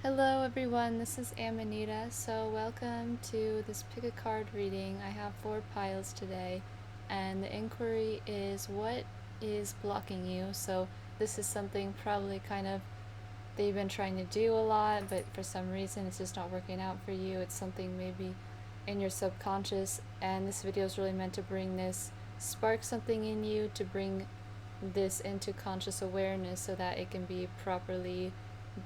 Hello everyone, this is Amanita. So welcome to this pick a card reading. I have 4 piles today, and the inquiry is what is blocking you. So this is something probably kind of that you've been trying to do a lot, but for some reason it's just not working out for you. It's something maybe in your subconscious, and this video is really meant to bring this, spark something in you, to bring this into conscious awareness so that it can be properly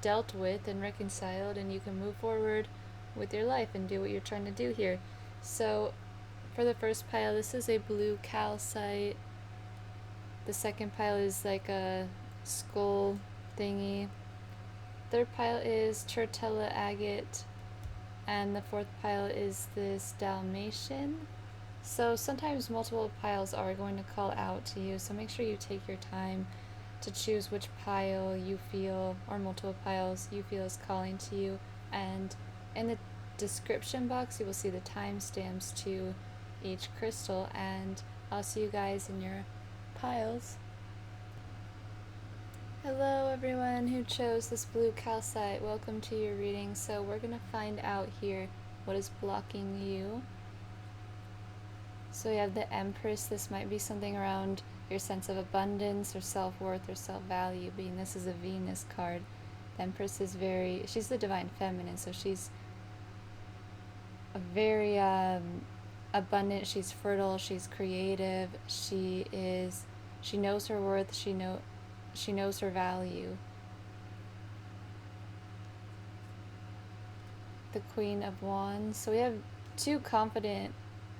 dealt with and reconciled, and you can move forward with your life and do what you're trying to do here. So for the first pile, this is a blue calcite. The second pile is like a skull thingy. Third pile is Turtella agate, and the fourth pile is this Dalmatian. So sometimes multiple piles are going to call out to you, so make sure you take your time to choose which pile you feel, or multiple piles you feel is calling to you. And in the description box you will see the timestamps to each crystal, and I'll see you guys in your piles. Hello everyone who chose this blue calcite, welcome to your reading. So we're going to find out here what is blocking you. So we have the Empress. This might be something around your sense of abundance or self-worth or self-value, being this is a Venus card. The Empress is she's the divine feminine, so she's a very abundant, she's fertile, she's creative, she knows her worth, she knows her value. The Queen of Wands. So we have 2 confident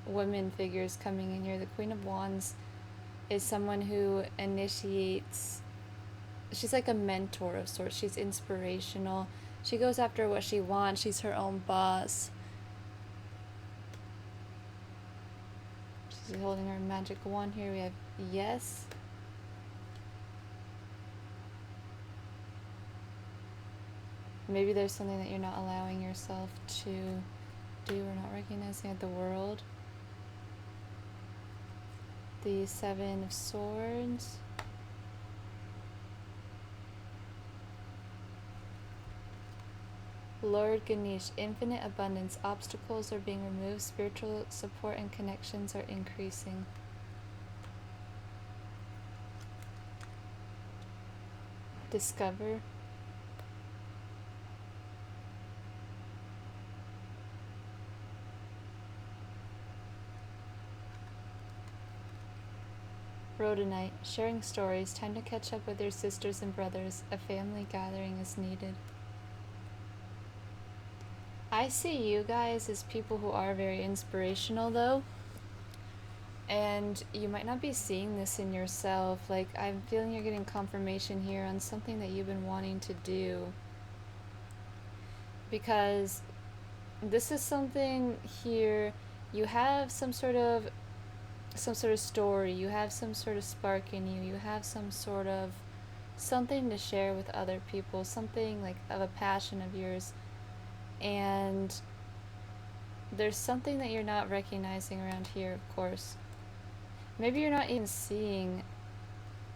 women figures coming in here. The Queen of Wands is someone who initiates, she's like a mentor of sorts, she's inspirational, she goes after what she wants, she's her own boss. She's holding her magic wand here. We have yes. Maybe there's something that you're not allowing yourself to do or not recognizing at the world. The 7 of Swords. Lord Ganesh, infinite abundance. Obstacles are being removed. Spiritual support and connections are increasing. Discover. Rhodonite, sharing stories. Time to catch up with your sisters and brothers. A family gathering is needed. I see you guys as people who are very inspirational though, and you might not be seeing this in yourself. Like, I'm feeling you're getting confirmation here on something that you've been wanting to do, because this is something here, you have some sort of story, you have some sort of spark in you, you have some sort of something to share with other people, something like of a passion of yours, and there's something that you're not recognizing around here, of course. Maybe you're not even seeing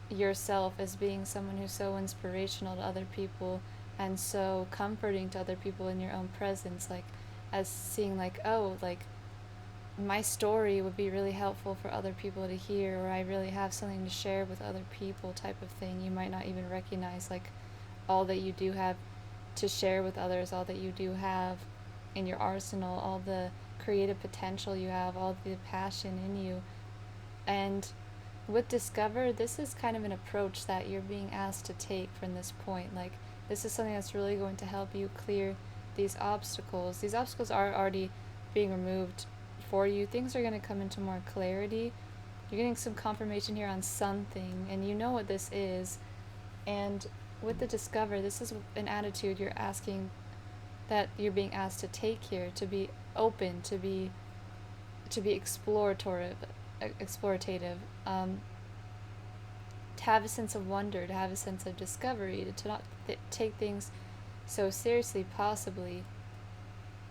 yourself as being someone who's so inspirational to other people and so comforting to other people in your own presence, like as seeing like, oh, like my story would be really helpful for other people to hear, or I really have something to share with other people type of thing. You might not even recognize like all that you do have to share with others, all that you do have in your arsenal, all the creative potential you have, all the passion in you. And with Discover, this is kind of an approach that you're being asked to take from this point. Like, this is something that's really going to help you clear these obstacles. These obstacles are already being removed for you. Things are going to come into more clarity. You're getting some confirmation here on something, and you know what this is. And with the Discover, this is an attitude you're asking, that you're being asked to take here, to be open, to be explorative, to have a sense of wonder, to have a sense of discovery, to not take things so seriously possibly,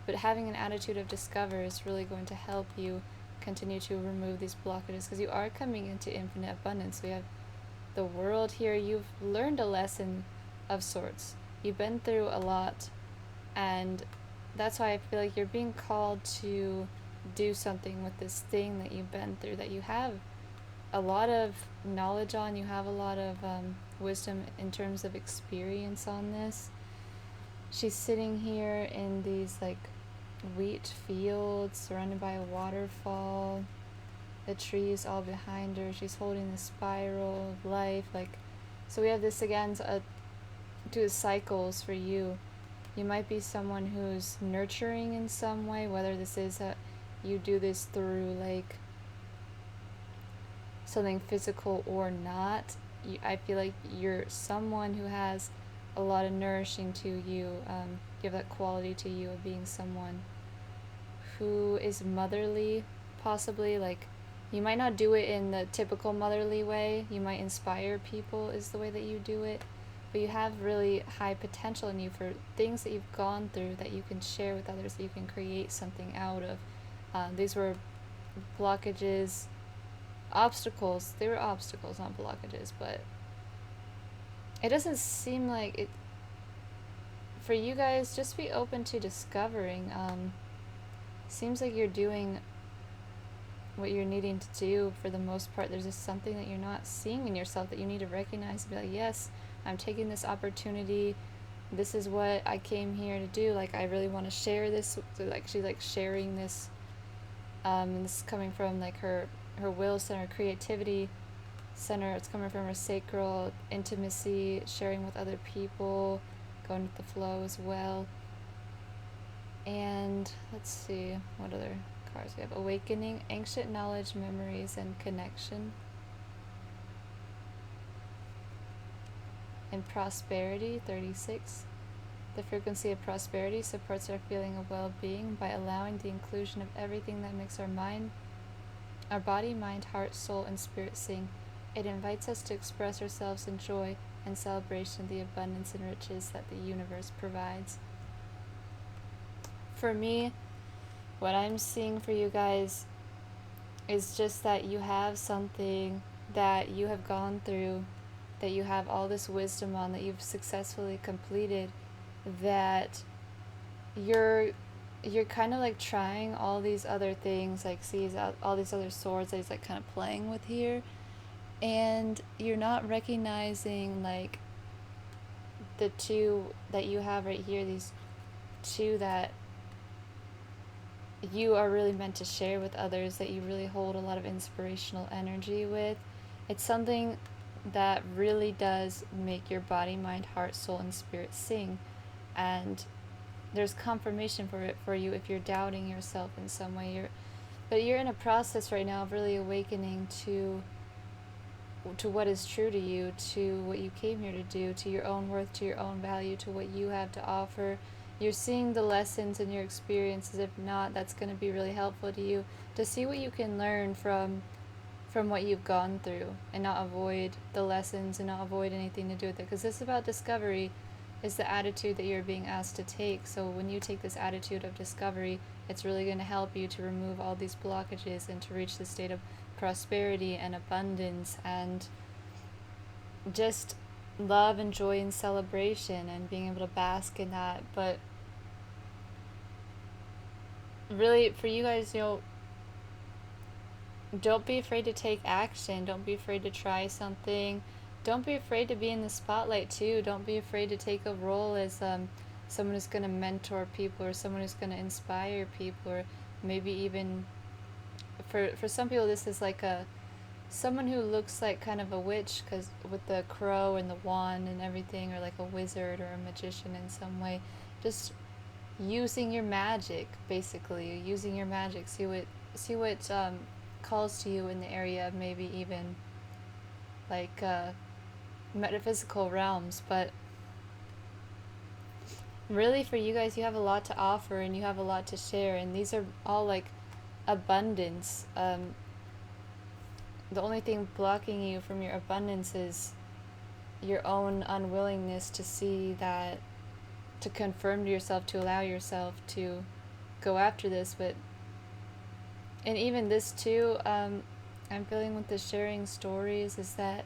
but having an attitude of discover is really going to help you continue to remove these blockages, because you are coming into infinite abundance. We have the World here. You've learned a lesson of sorts. You've been through a lot And that's why I feel like you're being called to do something with this thing that you've been through, that you have a lot of knowledge on, you have a lot of wisdom in terms of experience on this. She's sitting here in these like wheat fields surrounded by a waterfall, the trees all behind her. She's holding the spiral of life. Like, so we have this again to do cycles for you. You might be someone who's nurturing in some way, whether this is you do this through like something physical or not. I feel like you're someone who has a lot of nourishing to you. You have that quality to you of being someone who is motherly, possibly. Like, you might not do it in the typical motherly way. You might inspire people is the way that you do it. But you have really high potential in you for things that you've gone through that you can share with others, that you can create something out of. These were blockages, obstacles. They were obstacles, not blockages, but it doesn't seem like it. For you guys, just be open to discovering. Seems like you're doing what you're needing to do for the most part. There's just something that you're not seeing in yourself that you need to recognize and be like, yes, I'm taking this opportunity. This is what I came here to do. Like, I really want to share this. So, like, she's like sharing this. And this is coming from like her will center, creativity center. It's coming from her sacral intimacy, sharing with other people, going with the flow as well. And let's see what other cards we have. Awakening, ancient knowledge, memories, and connection. And prosperity, 36. The frequency of prosperity supports our feeling of well-being by allowing the inclusion of everything that makes our body, mind, heart, soul, and spirit sing. It invites us to express ourselves in joy and celebration of the abundance and riches that the universe provides. For me, what I'm seeing for you guys is just that you have something that you have gone through, that you have all this wisdom on, that you've successfully completed, that you're kind of like trying all these other things, like sees all these other swords that he's like kind of playing with here, and you're not recognizing like the two that you have right here, these two that you are really meant to share with others, that you really hold a lot of inspirational energy with. It's something that really does make your body, mind, heart, soul, and spirit sing. And there's confirmation for it for you if you're doubting yourself in some way. But you're in a process right now of really awakening to what is true to you, to what you came here to do, to your own worth, to your own value, to what you have to offer. You're seeing the lessons in your experiences. If not, that's going to be really helpful to you to see what you can learn from what you've gone through, and not avoid the lessons and not avoid anything to do with it, because this is about discovery, is the attitude that you're being asked to take. So when you take this attitude of discovery, it's really going to help you to remove all these blockages and to reach the state of prosperity and abundance and just love and joy and celebration and being able to bask in that. But really, for you guys, don't be afraid to take action. Don't be afraid to try something. Don't be afraid to be in the spotlight too. Don't be afraid to take a role as someone who's going to mentor people, or someone who's going to inspire people, or maybe even for some people this is like someone who looks like kind of a witch, because with the crow and the wand and everything, or like a wizard or a magician in some way. Just using your magic, basically using your magic. See what calls to you in the area of maybe even like metaphysical realms. But really, for you guys, you have a lot to offer and you have a lot to share, and these are all like abundance. The only thing blocking you from your abundance is your own unwillingness to see that, to confirm to yourself, to allow yourself to go after this. But and even this too, I'm feeling with the sharing stories is that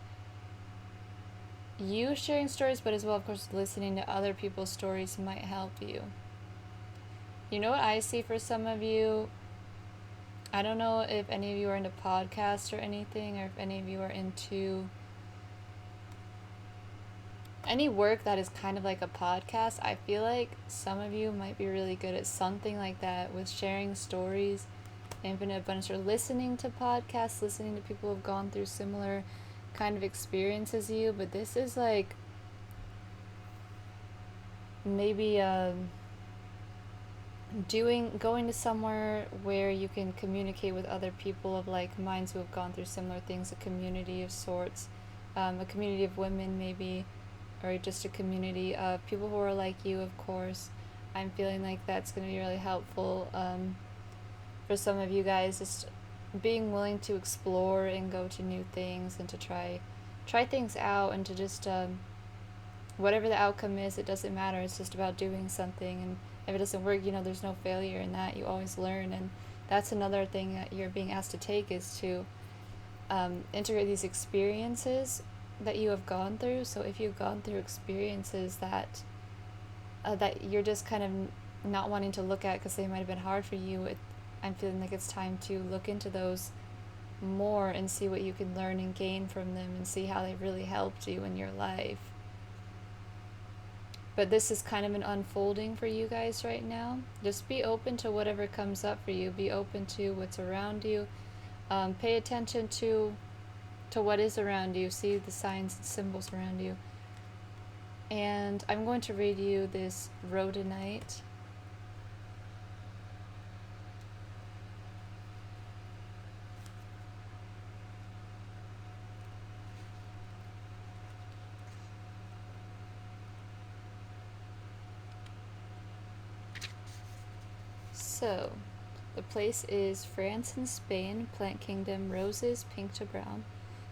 you sharing stories, but as well, of course, listening to other people's stories might help you. You know what I see for some of you? I don't know if any of you are into podcasts or anything, or if any of you are into any work that is kind of like a podcast. I feel like some of you might be really good at something like that, with sharing stories, infinite abundance, or listening to podcasts, listening to people who have gone through similar kind of experience as you. But this is like maybe going to somewhere where you can communicate with other people of like minds who have gone through similar things, a community of sorts, a community of women maybe, or just a community of people who are like you, of course. I'm feeling like that's going to be really helpful for some of you guys, just being willing to explore and go to new things and to try things out, and to just whatever the outcome is, it doesn't matter. It's just about doing something, and if it doesn't work, there's no failure in that. You always learn, and that's another thing that you're being asked to take, is to integrate these experiences that you have gone through. So if you've gone through experiences that you're just kind of not wanting to look at because they might have been hard for you, I'm feeling like it's time to look into those more and see what you can learn and gain from them, and see how they really helped you in your life. But this is kind of an unfolding for you guys right now. Just be open to whatever comes up for you. Be open to what's around you. Pay attention to what is around you. See the signs and symbols around you. And I'm going to read you this rhodonite. So, the place is France and Spain, plant kingdom, roses, pink to brown.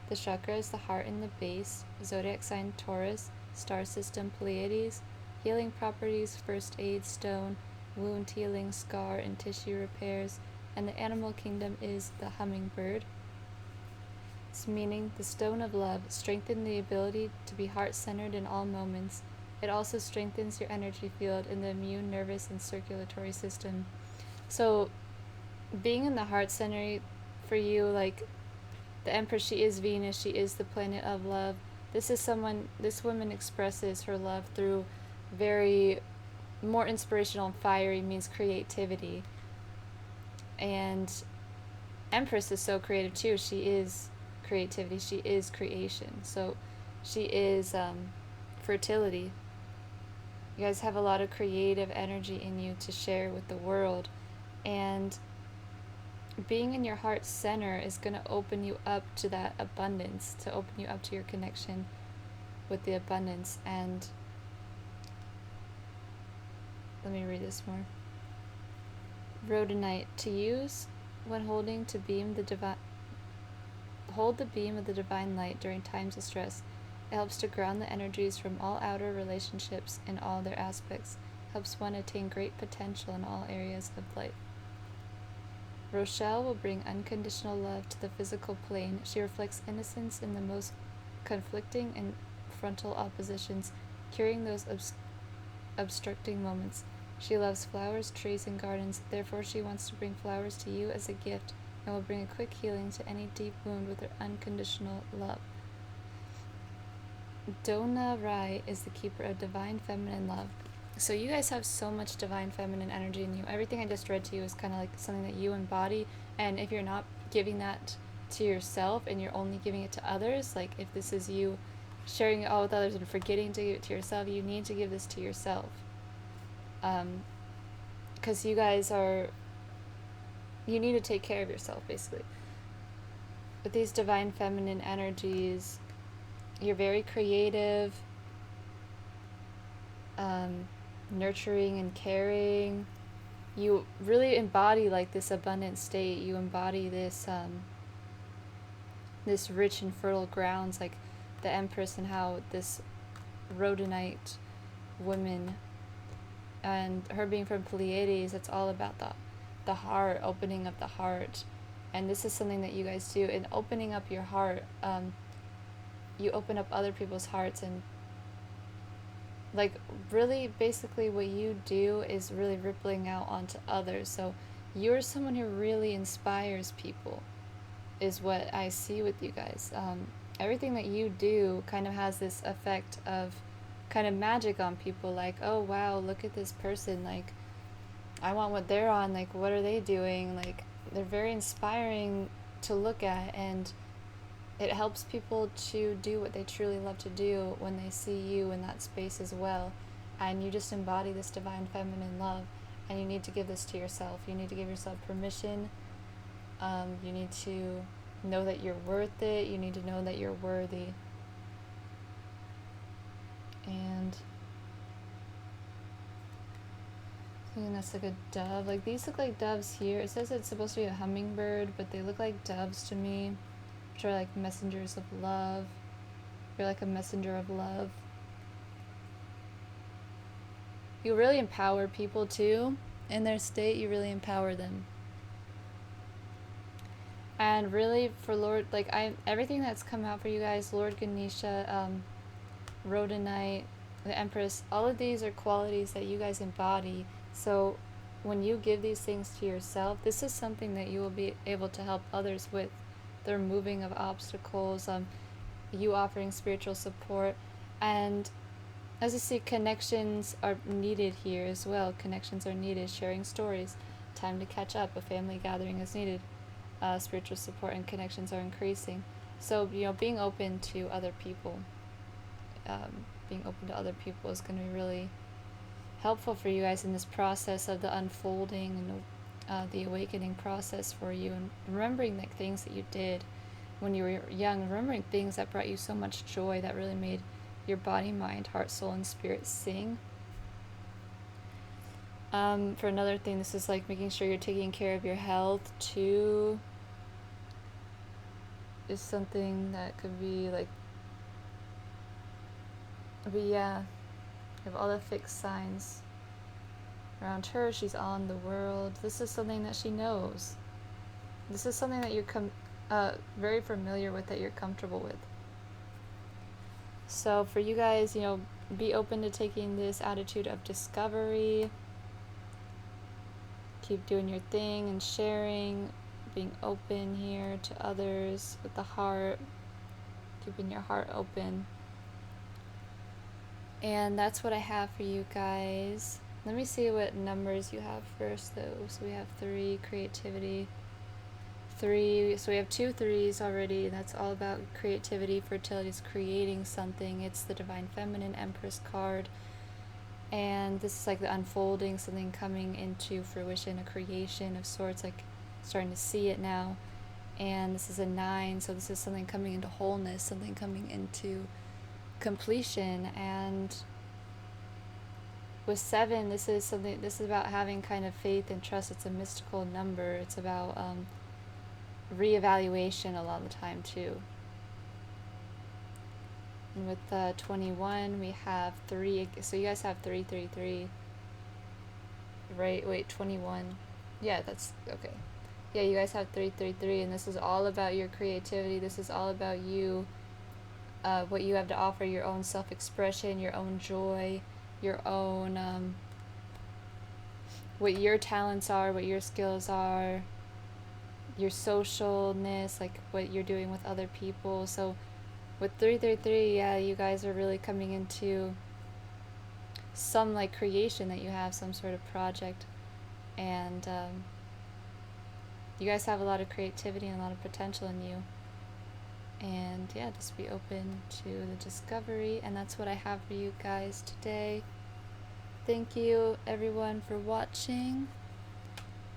The chakra is the heart and the base, zodiac sign Taurus, star system Pleiades, healing properties, first aid, stone, wound healing, scar, and tissue repairs, and the animal kingdom is the hummingbird. Its meaning, the stone of love, strengthens the ability to be heart-centered in all moments. It also strengthens your energy field in the immune, nervous, and circulatory system. So, being in the heart center for you, like the Empress, she is Venus, she is the planet of love. This woman expresses her love through very more inspirational, and fiery means creativity. And Empress is so creative too. She is creativity, she is creation. So she is fertility. You guys have a lot of creative energy in you to share with the world. And being in your heart center is going to open you up to that abundance, to open you up to your connection with the abundance. And let me read this more. Rhodonite, to use when holding to beam the divine, hold the beam of the divine light during times of stress. It helps to ground the energies from all outer relationships in all their aspects, helps one attain great potential in all areas of life. Rochelle will bring unconditional love to the physical plane. She reflects innocence in the most conflicting and frontal oppositions, curing those obstructing moments. She loves flowers, trees, and gardens. Therefore, she wants to bring flowers to you as a gift and will bring a quick healing to any deep wound with her unconditional love. Donna Rai is the keeper of divine feminine love. So you guys have so much divine feminine energy in you. Everything I just read to you is kind of like something that you embody. And if you're not giving that to yourself and you're only giving it to others, like if this is you sharing it all with others and forgetting to give it to yourself, you need to give this to yourself. Because you need to take care of yourself, basically. With these divine feminine energies, you're very creative, nurturing and caring. You really embody like this abundant state. You embody this this rich and fertile grounds, like the Empress, and how this rhodonite woman and her being from Pleiades, it's all about the heart, opening up the heart. And this is something that you guys do. In opening up your heart, you open up other people's hearts, and like really basically what you do is really rippling out onto others. So you're someone who really inspires people, is what I see with you guys. Everything that you do kind of has this effect of kind of magic on people, like, oh wow, look at this person, like I want what they're on, like what are they doing, like they're very inspiring to look at, and it helps people to do what they truly love to do when they see you in that space as well. And you just embody this divine feminine love, and you need to give this to yourself. You need to give yourself permission. You need to know that you're worth it. You need to know that you're worthy. And I think that's like a dove. Like these look like doves here. It says it's supposed to be a hummingbird, but they look like doves to me, which are like messengers of love. You're like a messenger of love. You really empower people too. In their state, you really empower them. And really, for Lord, like everything that's come out for you guys, Lord Ganesha, Rhodonite, the Empress, all of these are qualities that you guys embody. So when you give these things to yourself, this is something that you will be able to help others with. The removing of obstacles, you offering spiritual support, and as you see, connections are needed here as well. Connections are needed, sharing stories, time to catch up, a family gathering is needed. Spiritual support and connections are increasing. So, being open to other people, being open to other people is going to be really helpful for you guys in this process of the unfolding and the awakening process for you, and remembering the things that you did when you were young, remembering things that brought you so much joy, that really made your body, mind, heart, soul, and spirit sing. For another thing, this is like making sure you're taking care of your health too. Is something that could be like, but yeah, you have all the fixed signs around her. She's on the world. This is something that she knows. This is something that you're very familiar with, that you're comfortable with. So for you guys, be open to taking this attitude of discovery. Keep doing your thing and sharing, being open here to others with the heart, keeping your heart open. And that's what I have for you guys. Let me see what numbers you have first, though. So we have 3, creativity. 3, so we have 2 3s already. That's all about creativity, fertility, is creating something. It's the Divine Feminine Empress card. And this is like the unfolding, something coming into fruition, a creation of sorts, like starting to see it now. And this is a 9, so this is something coming into wholeness, something coming into completion. And with 7, this is about having kind of faith and trust. It's a mystical number. It's about reevaluation a lot of the time too. And with 21, we have 3. So you guys have 3 3 3, right? Wait, 21. Yeah, that's okay. Yeah, you guys have 3 3 3, and this is all about your creativity. This is all about you, what you have to offer, your own self-expression, your own joy, your own what your talents are, what your skills are, your socialness, like what you're doing with other people. So with 333, yeah, you guys are really coming into some like creation, that you have some sort of project, and you guys have a lot of creativity and a lot of potential in you. And yeah, just be open to the discovery, and that's what I have for you guys today. Thank you everyone for watching.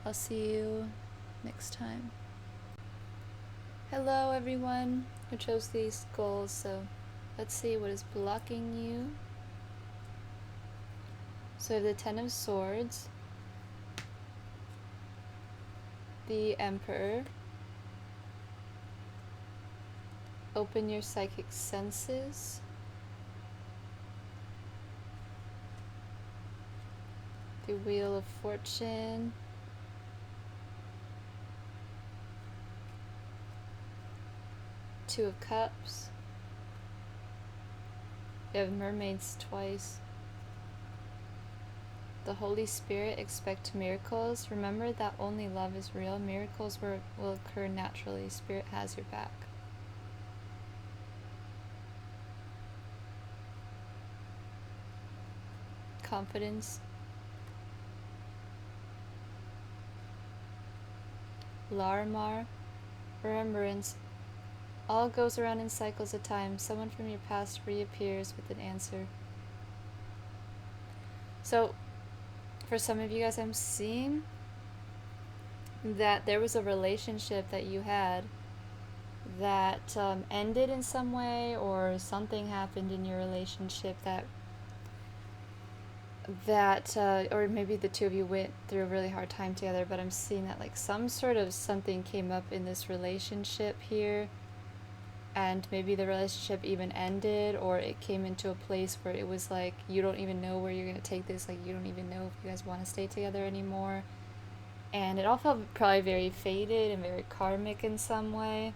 I'll see you next time. Hello everyone who chose these goals. So let's see what is blocking you. So we have the 10 of Swords, the Emperor. Open your psychic senses. The Wheel of Fortune. Two of Cups. We have Mermaids twice. The Holy Spirit, expect miracles. Remember that only love is real. Miracles will occur naturally. Spirit has your back. Confidence. Larimar, remembrance. All goes around in cycles of time. Someone from your past reappears with an answer. So, for some of you guys, I'm seeing that there was a relationship that you had that ended in some way, or something happened in your relationship or maybe the two of you went through a really hard time together, but I'm seeing that like some sort of something came up in this relationship here, and maybe the relationship even ended, or it came into a place where it was like you don't even know where you're going to take this, like you don't even know if you guys want to stay together anymore, and it all felt probably very faded and very karmic in some way.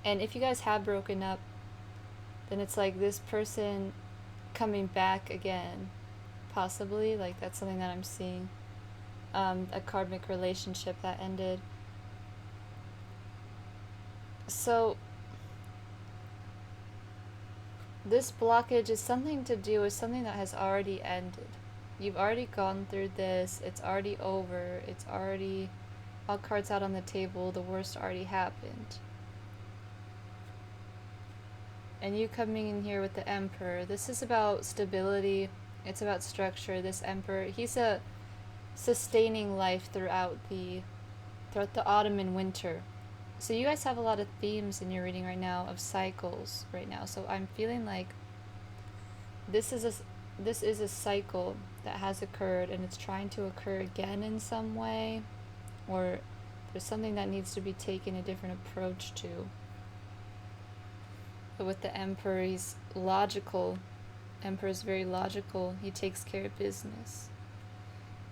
And if you guys have broken up, then it's like this person coming back again, possibly, like that's something that I'm seeing. A karmic relationship that ended. So this blockage is something to do with something that has already ended. You've already gone through this, it's already over, it's already all cards out on the table, the worst already happened. And you coming in here with the Emperor, this is about stability, it's about structure. This Emperor, he's a sustaining life throughout the autumn and winter. So you guys have a lot of themes in your reading right now of cycles right now. So I'm feeling like this is a cycle that has occurred, and it's trying to occur again in some way, or there's something that needs to be taken a different approach to. But with the Emperor, he's logical. Emperor's very logical. He takes care of business.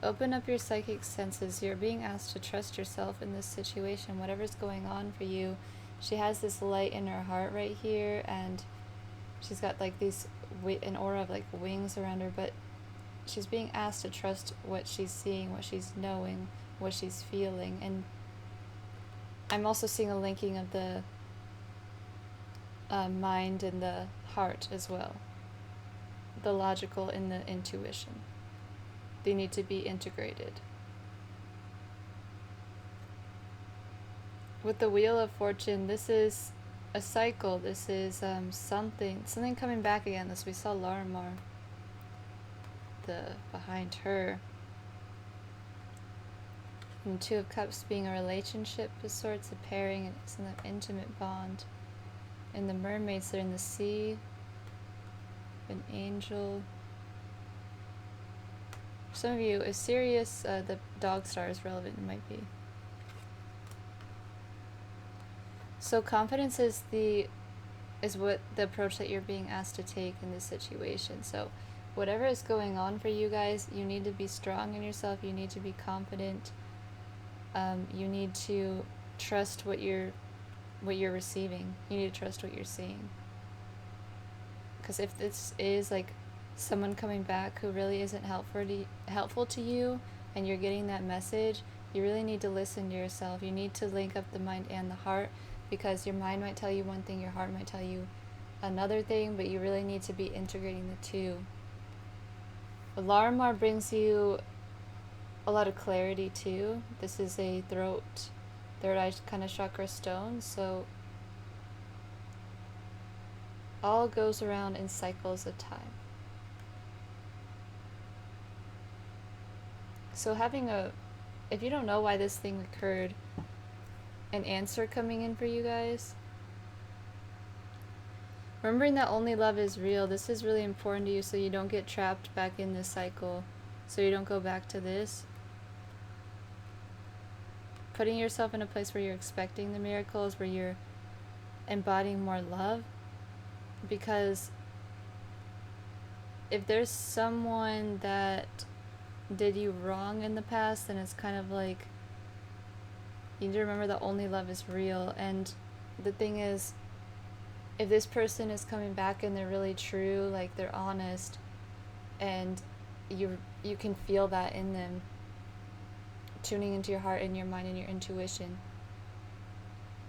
Open up your psychic senses. You're being asked to trust yourself in this situation, whatever's going on for you. She has this light in her heart right here, and she's got like an aura of like wings around her, but she's being asked to trust what she's seeing, what she's knowing, what she's feeling. And I'm also seeing a linking of the mind and the heart as well. The logical and the intuition. They need to be integrated. With the Wheel of Fortune, this is a cycle. This is something coming back again. This we saw Larimar, behind her. And Two of Cups being a relationship of sorts, a pairing, and it's an intimate bond. And the mermaids, they're in the sea. An angel. For some of you, is Sirius, the dog star is relevant, it might be. So confidence is what the approach that you're being asked to take in this situation. So whatever is going on for you guys, you need to be strong in yourself, you need to be confident, you need to trust what you're receiving, you need to trust what you're seeing. Because if this is like someone coming back who really isn't helpful to you, and you're getting that message, you really need to listen to yourself. You need to link up the mind and the heart, because your mind might tell you one thing, your heart might tell you another thing, but you really need to be integrating the two. Larimar brings you a lot of clarity too. This is a third eye kind of chakra stone, so all goes around in cycles of time. So if you don't know why this thing occurred, an answer coming in for you guys. Remembering that only love is real, this is really important to you, so you don't get trapped back in this cycle, so you don't go back to this. Putting yourself in a place where you're expecting the miracles, where you're embodying more love, because if there's someone that did you wrong in the past, then it's kind of like you need to remember that only love is real. And the thing is, if this person is coming back and they're really true, like they're honest, and you can feel that in them, tuning into your heart and your mind and your intuition,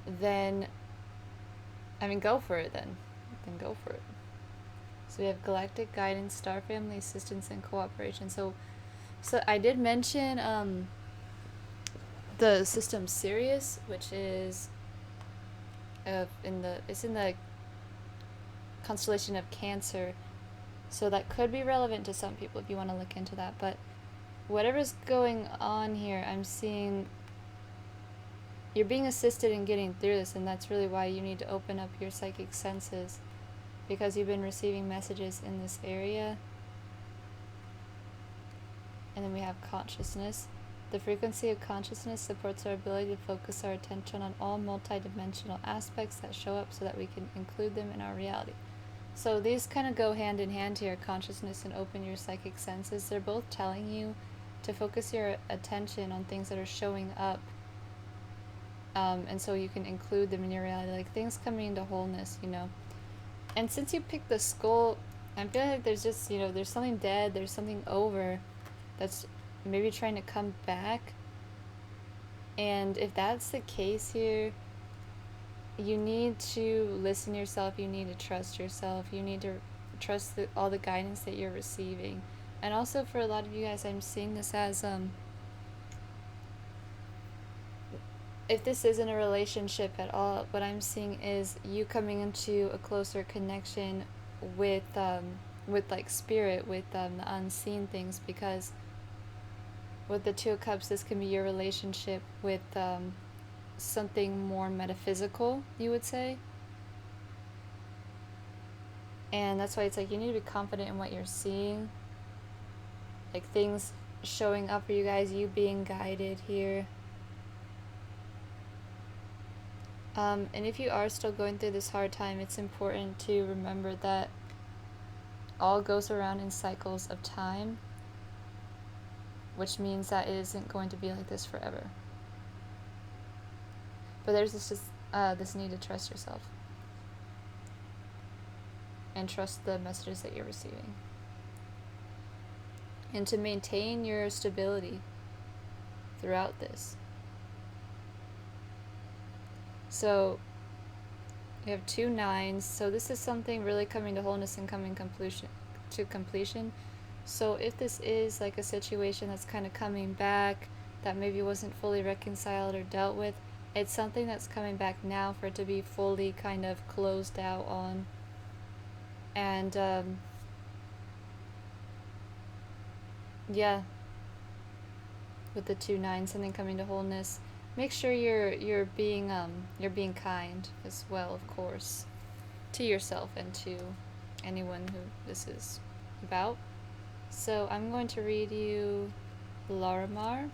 then, I mean, go for it then. Then go for it. So we have galactic guidance, star family assistance, and cooperation. So I did mention the system Sirius, which is it's in the constellation of Cancer. So that could be relevant to some people if you want to look into that. But whatever's going on here, I'm seeing you're being assisted in getting through this, and that's really why you need to open up your psychic senses, because you've been receiving messages in this area. And then we have consciousness. The frequency of consciousness supports our ability to focus our attention on all multidimensional aspects that show up so that we can include them in our reality. So these kind of go hand in hand here, consciousness and open your psychic senses. They're both telling you to focus your attention on things that are showing up, and so you can include them in your reality, like things coming into wholeness, you know. And since you picked the skull, I feel like there's just, you know, there's something dead, there's something over that's maybe trying to come back. And if that's the case here, you need to listen to yourself, you need to trust yourself, you need to trust all the guidance that you're receiving. And also for a lot of you guys, I'm seeing this as if this isn't a relationship at all, what I'm seeing is you coming into a closer connection with like spirit, with the unseen things, because with the Two of Cups, this can be your relationship with something more metaphysical, you would say. And that's why it's like you need to be confident in what you're seeing, like things showing up for you guys, you being guided here. And if you are still going through this hard time, it's important to remember that all goes around in cycles of time, which means that it isn't going to be like this forever. But there's this need to trust yourself and trust the messages that you're receiving, and to maintain your stability throughout this. So you have 2 9s, so this is something really coming to wholeness and coming to completion. So if this is like a situation that's kind of coming back, that maybe wasn't fully reconciled or dealt with, it's something that's coming back now for it to be fully kind of closed out on. And yeah, with the 2 9, something coming to wholeness. Make sure you're being kind as well, of course, to yourself and to anyone who this is about. So I'm going to read you Larimar.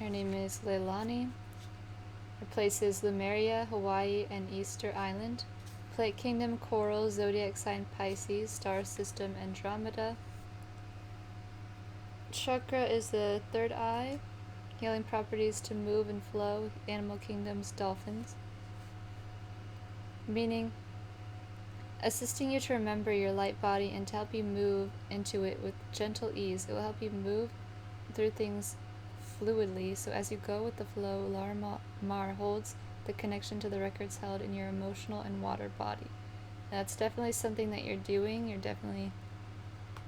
Her name is Leilani. Her place is Lemuria, Hawaii, and Easter Island. Plate Kingdom, Coral, Zodiac Sign Pisces, Star System Andromeda. Chakra is the 3rd eye. Healing properties to move and flow. Animal kingdoms, dolphins. Meaning, assisting you to remember your light body and to help you move into it with gentle ease. It will help you move through things fluidly, so as you go with the flow, Larimar holds the connection to the records held in your emotional and water body. That's definitely something that you're doing. You're definitely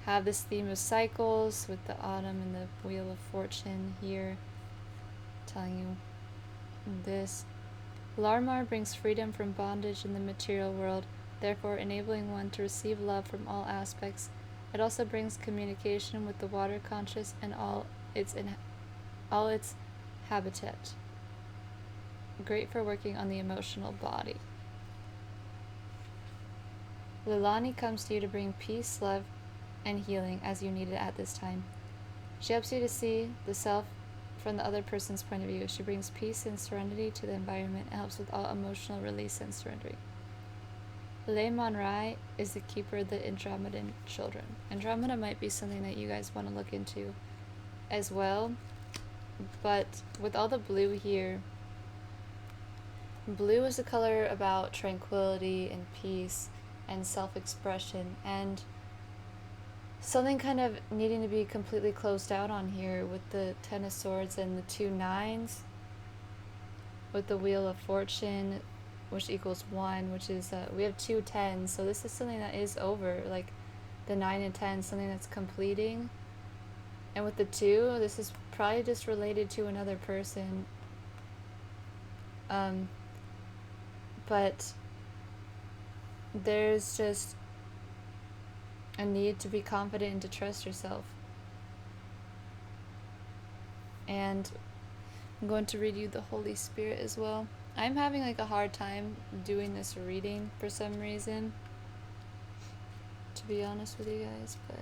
have this theme of cycles with the autumn and the Wheel of Fortune here telling you this. Larimar brings freedom from bondage in the material world, therefore enabling one to receive love from all aspects. It also brings communication with the water conscious and all its habitat. Great for working on the emotional body. Leilani comes to you to bring peace, love, and healing as you need it at this time. She helps you to see the self from the other person's point of view. She brings peace and serenity to the environment and helps with all emotional release and surrendering. Le Monrai is the keeper of the Andromedan children. Andromeda might be something that you guys want to look into as well, but with all the blue here, Blue is a color about tranquility and peace and self-expression, and something kind of needing to be completely closed out on here with the Ten of Swords and the two nines, with the Wheel of Fortune, which equals 1, which is, we have two tens, so this is something that is over, like the 9 and 10, something that's completing. And with the 2, this is probably just related to another person. But there's just a need to be confident and to trust yourself. And I'm going to read you the Holy Spirit as well. I'm having like a hard time doing this reading for some reason, to be honest with you guys, but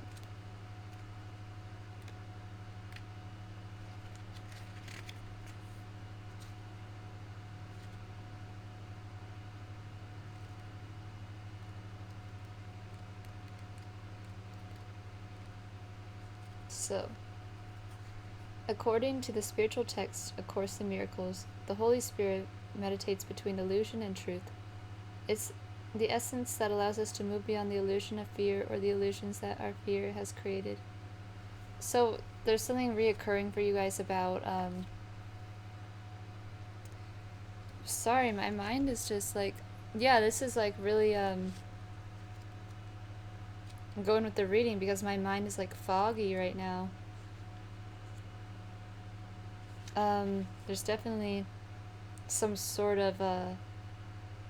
so, according to the spiritual text, A Course in Miracles, the Holy Spirit meditates between illusion and truth. It's the essence that allows us to move beyond the illusion of fear or the illusions that our fear has created. So there's something reoccurring for you guys about, sorry, my mind is just like, yeah, this is like really, I'm going with the reading because my mind is like foggy right now. There's definitely some sort of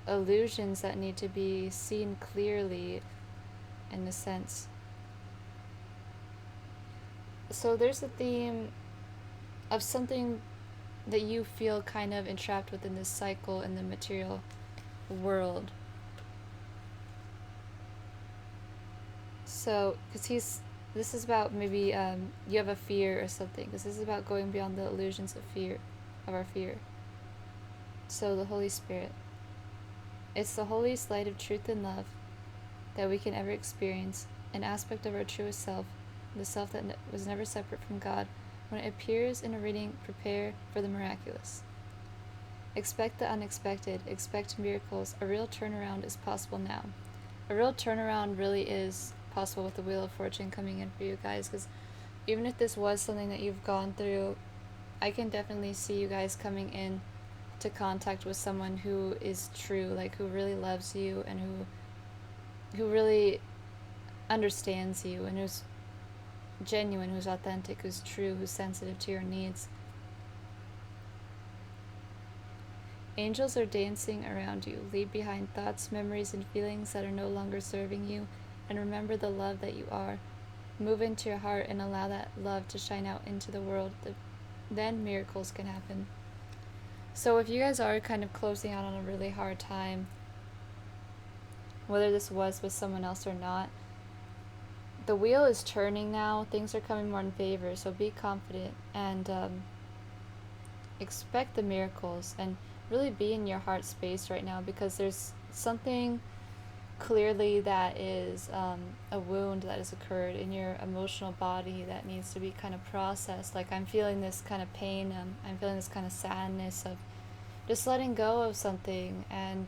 illusions that need to be seen clearly, in a sense. So there's a theme of something that you feel kind of entrapped within this cycle in the material world. So, because this is about maybe you have a fear or something, because this is about going beyond the illusions of fear, of our fear. So the Holy Spirit, it's the holiest light of truth and love that we can ever experience, an aspect of our truest self, the self that was never separate from God. When it appears in a reading, prepare for the miraculous. Expect the unexpected, expect miracles. A real turnaround is possible now. A real turnaround really is possible with the Wheel of Fortune coming in for you guys, because even if this was something that you've gone through, I can definitely see you guys coming in to contact with someone who is true, like who really loves you and who really understands you and who's genuine, who's authentic, who's true, who's sensitive to your needs. Angels are dancing around you. Leave behind thoughts, memories, and feelings that are no longer serving you, and remember the love that you are. Move into your heart and allow that love to shine out into the world. Then miracles can happen. So if you guys are kind of closing out on a really hard time, whether this was with someone else or not, the wheel is turning now. Things are coming more in favor, so be confident and expect the miracles and really be in your heart space right now, because there's something clearly that is a wound that has occurred in your emotional body that needs to be kind of processed. Like I'm feeling this kind of pain, I'm feeling this kind of sadness of just letting go of something, and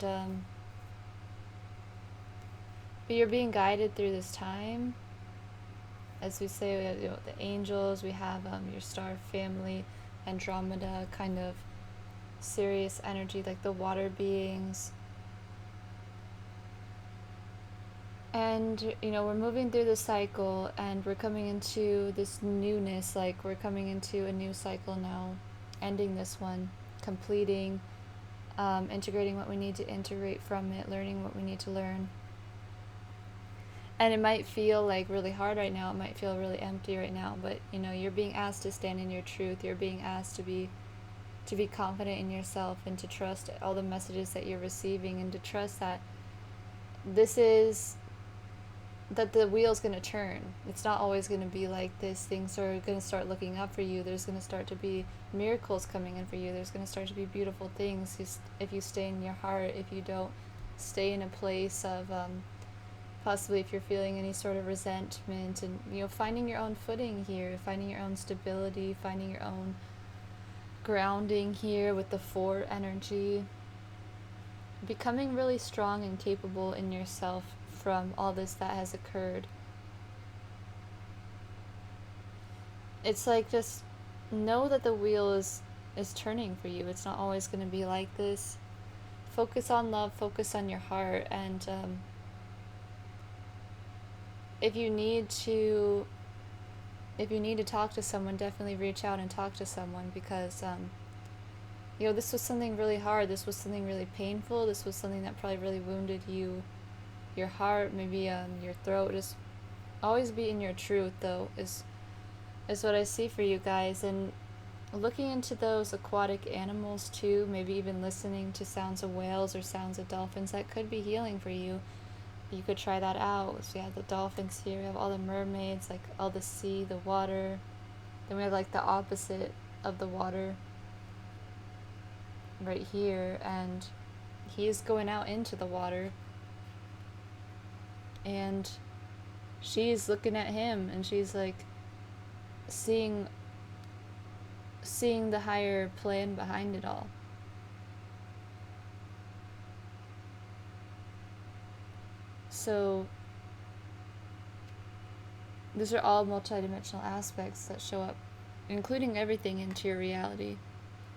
but you're being guided through this time. As we say, we have, the angels, we have your star family, Andromeda, kind of serious energy, like the water beings. And, we're moving through the cycle and we're coming into this newness, like we're coming into a new cycle now, ending this one, completing, integrating what we need to integrate from it, learning what we need to learn. And it might feel like really hard right now, it might feel really empty right now, but, you're being asked to stand in your truth, you're being asked to be confident in yourself and to trust all the messages that you're receiving, and to trust that that the wheel's going to turn. It's not always going to be like this. Things are going to start looking up for you. There's going to start to be miracles coming in for you. There's going to start to be beautiful things if you stay in your heart, if you don't stay in a place of possibly if you're feeling any sort of resentment, and finding your own footing here, finding your own stability, finding your own grounding here with the 4 energy. becoming really strong and capable in yourself from all this that has occurred. It's like, just know that the wheel is turning for you. It's not always going to be like this. Focus on love, focus on your heart, and if you need to talk to someone, definitely reach out and talk to someone, because this was something really hard. This was something really painful. This was something that probably really wounded you, your heart, maybe your throat. Just always be in your truth, though, is what I see for you guys. And looking into those aquatic animals too, maybe even listening to sounds of whales or sounds of dolphins, that could be healing for you. You could try that out. So we have the dolphins here, we have all the mermaids, like all the sea, the water. Then we have like the opposite of the water right here, and he's going out into the water, and she's looking at him, and she's like seeing the higher plan behind it all. So these are all multidimensional aspects that show up, including everything into your reality.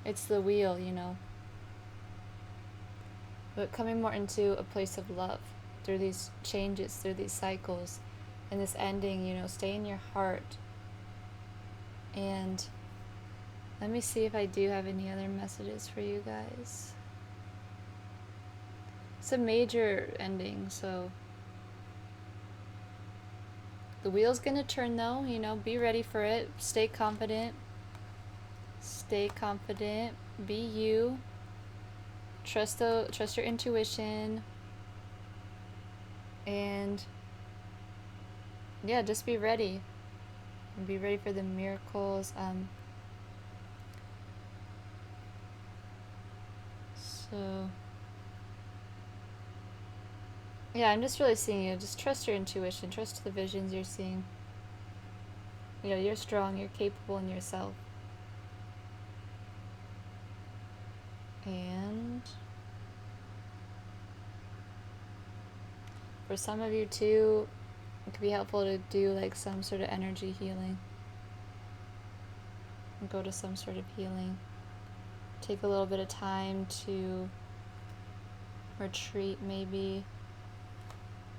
It's the wheel, But coming more into a place of love through these changes, through these cycles, and this ending, stay in your heart. And let me see if I do have any other messages for you guys. It's a major ending, so the wheel's gonna turn, though. Be ready for it. Stay confident. Be you. Trust your intuition, and just be ready. Be ready for the miracles. So I'm just really seeing you. Just trust your intuition. Trust the visions you're seeing. You're strong. You're capable in yourself. And for some of you too, it could be helpful to do like some sort of energy healing. Go to some sort of healing. Take a little bit of time to retreat, maybe,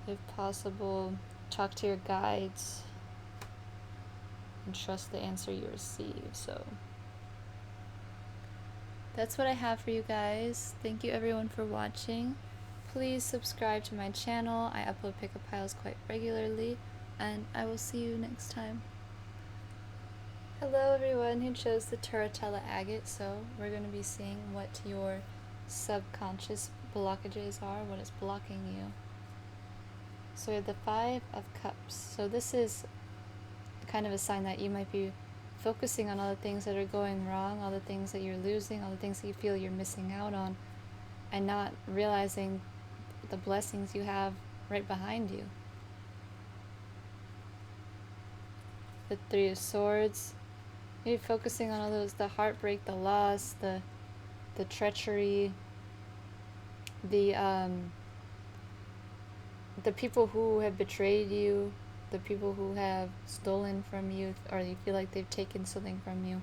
if possible. Talk to your guides and trust the answer you receive. So that's what I have for you guys. Thank you everyone for watching. Please subscribe to my channel. I upload pickup piles quite regularly, and I will see you next time. Hello everyone who chose the Turritella Agate. So we're going to be seeing what your subconscious blockages are, what is blocking you. So we have the Five of Cups. So this is kind of a sign that you might be focusing on all the things that are going wrong, all the things that you're losing, all the things that you feel you're missing out on, and not realizing the blessings you have right behind you. The Three of Swords. You're focusing on all those, the heartbreak, the loss, the treachery, the people who have betrayed you, the people who have stolen from you, or you feel like they've taken something from you.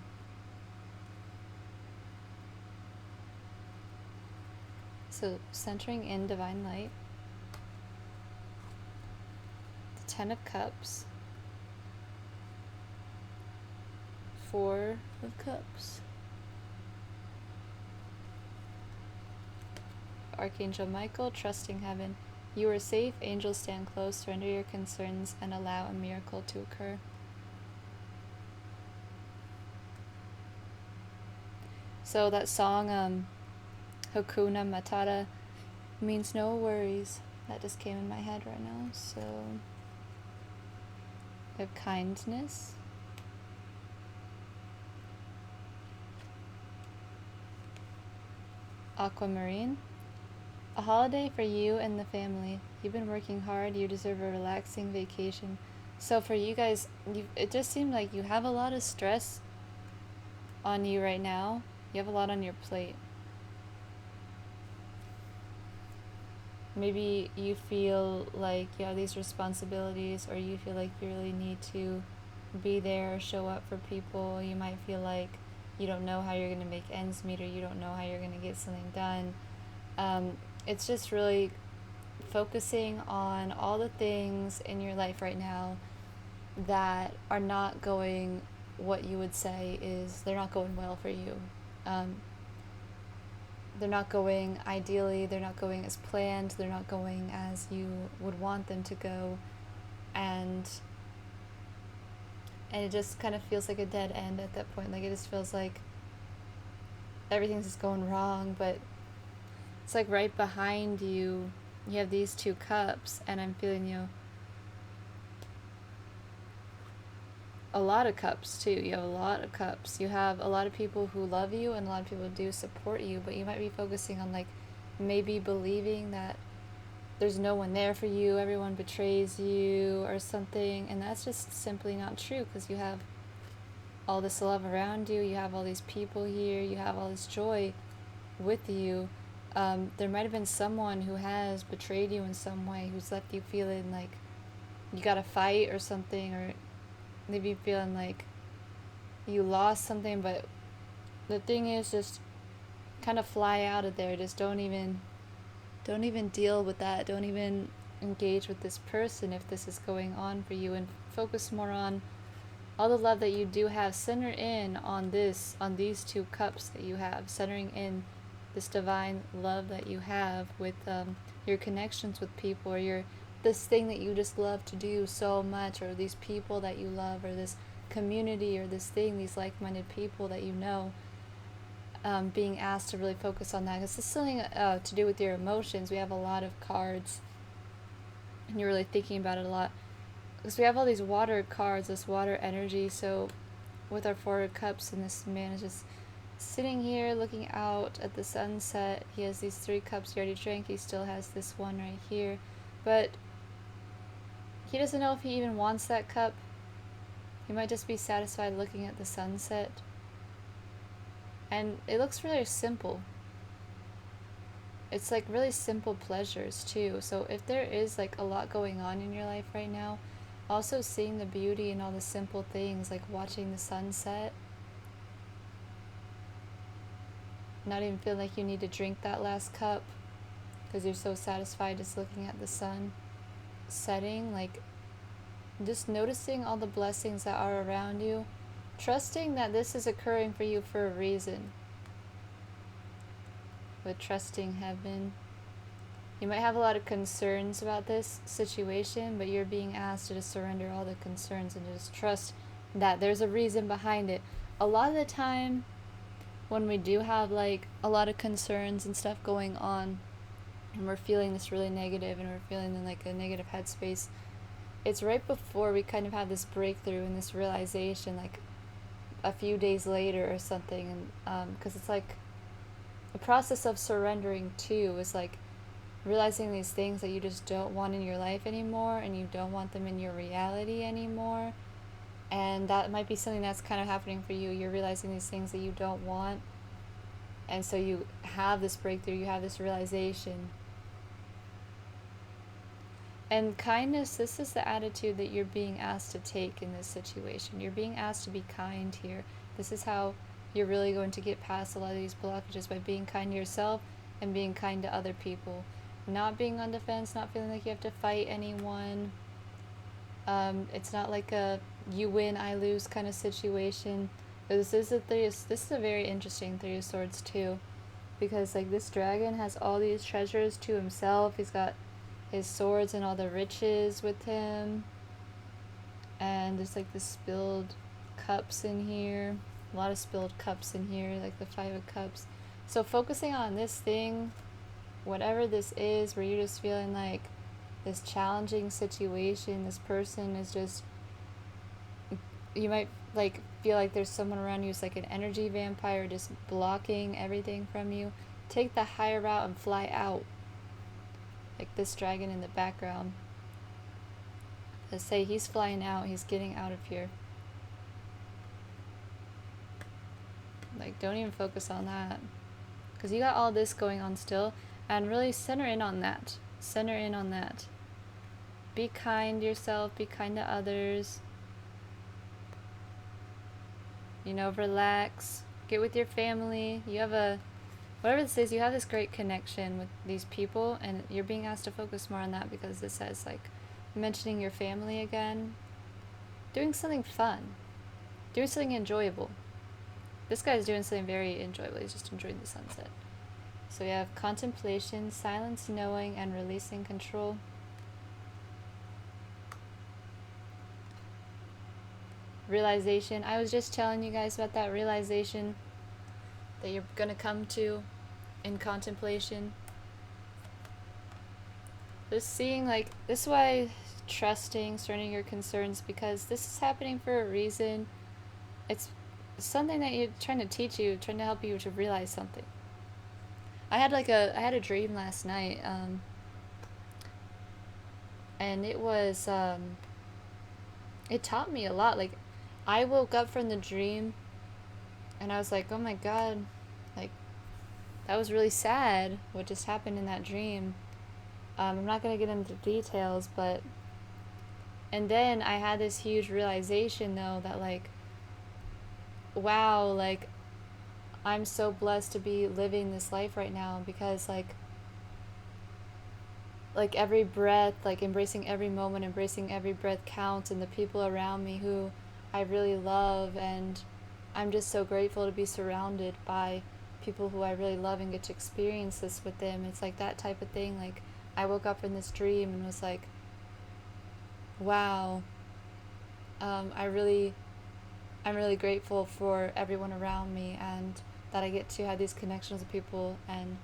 So centering in Divine Light. The Ten of Cups. Four of Cups. Archangel Michael, trusting heaven. You are safe, angels stand close, surrender your concerns, and allow a miracle to occur. So that song, Hakuna Matata, means no worries. That just came in my head right now. So we have kindness. Aquamarine. A holiday for you and the family. You've been working hard. You deserve a relaxing vacation. So for you guys, it just seemed like you have a lot of stress on you right now. You have a lot on your plate. Maybe you feel like you have these responsibilities, or you feel like you really need to be there or show up for people. You might feel like you don't know how you're going to make ends meet, or you don't know how you're going to get something done. It's just really focusing on all the things in your life right now that are not going, what you would say is they're not going well for you. Um, they're not going ideally, they're not going as planned, they're not going as you would want them to go, and it just kind of feels like a dead end at that point. Like, it just feels like everything's just going wrong, but it's like right behind you, you have these two cups, and I'm feeling a lot of cups too. You have a lot of cups. You have a lot of people who love you, and a lot of people do support you, but you might be focusing on like maybe believing that there's no one there for you, everyone betrays you or something, and that's just simply not true, because you have all this love around you, you have all these people here, you have all this joy with you. There might have been someone who has betrayed you in some way, who's left you feeling like you gotta fight or something, or maybe feeling like you lost something. But the thing is, just kind of fly out of there. Just don't even deal with that. Don't even engage with this person if this is going on for you, and focus more on all the love that you do have. Center in on these two cups that you have, centering in this divine love that you have with your connections with people, or your this thing that you just love to do so much, or these people that you love, or this community, or this thing, these like-minded people that you know. Being asked to really focus on that, because this is something to do with your emotions. We have a lot of cards, and you're really thinking about it a lot, because we have all these water cards, this water energy. So with our four cups, and this man is just sitting here looking out at the sunset. He has these three cups he already drank. He still has this one right here, but he doesn't know if he even wants that cup. He might just be satisfied looking at the sunset. And it looks really simple. It's like really simple pleasures too. So if there is like a lot going on in your life right now, also seeing the beauty in all the simple things, like watching the sunset, not even feeling like you need to drink that last cup because you're so satisfied just looking at the sun setting, like just noticing all the blessings that are around you, trusting that this is occurring for you for a reason. With trusting heaven, you might have a lot of concerns about this situation, but you're being asked to just surrender all the concerns and just trust that there's a reason behind it. A lot of the time when we do have like a lot of concerns and stuff going on, and we're feeling this really negative, and we're feeling in like a negative headspace, it's right before we kind of have this breakthrough and this realization, like a few days later or something. And because it's like the process of surrendering too is like realizing these things that you just don't want in your life anymore, and you don't want them in your reality anymore. And that might be something that's kind of happening for you. You're realizing these things that you don't want, and so you have this breakthrough, you have this realization. And kindness, this is the attitude that you're being asked to take in this situation. You're being asked to be kind here. This is how you're really going to get past a lot of these blockages, by being kind to yourself and being kind to other people. Not being on defense, not feeling like you have to fight anyone. It's not like a you win, I lose kind of situation. This is a very interesting Three of Swords too, because like this dragon has all these treasures to himself. He's got his swords and all the riches with him, and there's like the spilled cups in here, a lot of spilled cups in here, like the Five of Cups. So focusing on this thing, whatever this is, where you're just feeling like this challenging situation, this person is just, you might like feel like there's someone around you who's like an energy vampire just blocking everything from you. Take the higher route and fly out, like this dragon in the background. Let's say he's flying out, he's getting out of here. Like, don't even focus on that, because you got all this going on still, and really center in on that. Center in on that. Be kind to yourself, be kind to others. You know, relax. Get with your family. You have a, whatever this is, you have this great connection with these people, and you're being asked to focus more on that because it says, like, mentioning your family again. Doing something fun. Doing something enjoyable. This guy's doing something very enjoyable. He's just enjoying the sunset. So we have contemplation, silence, knowing, and releasing control. Realization. I was just telling you guys about that realization that you're going to come to in contemplation. Just seeing, like, this is why trusting, surrendering your concerns, because this is happening for a reason. It's something that you're trying to teach you, trying to help you to realize something. I had a dream last night, and it was, it taught me a lot. Like, I woke up from the dream, and I was like, oh my god, like, that was really sad, what just happened in that dream. I'm not going to get into details, but, and then I had this huge realization, though, that, like, wow, like, I'm so blessed to be living this life right now, because, like every breath, like, embracing every moment, embracing every breath counts, and the people around me who I really love, and I'm just so grateful to be surrounded by people who I really love and get to experience this with them. It's like that type of thing. Like, I woke up from this dream and was like, wow, I'm really grateful for everyone around me, and that I get to have these connections with people and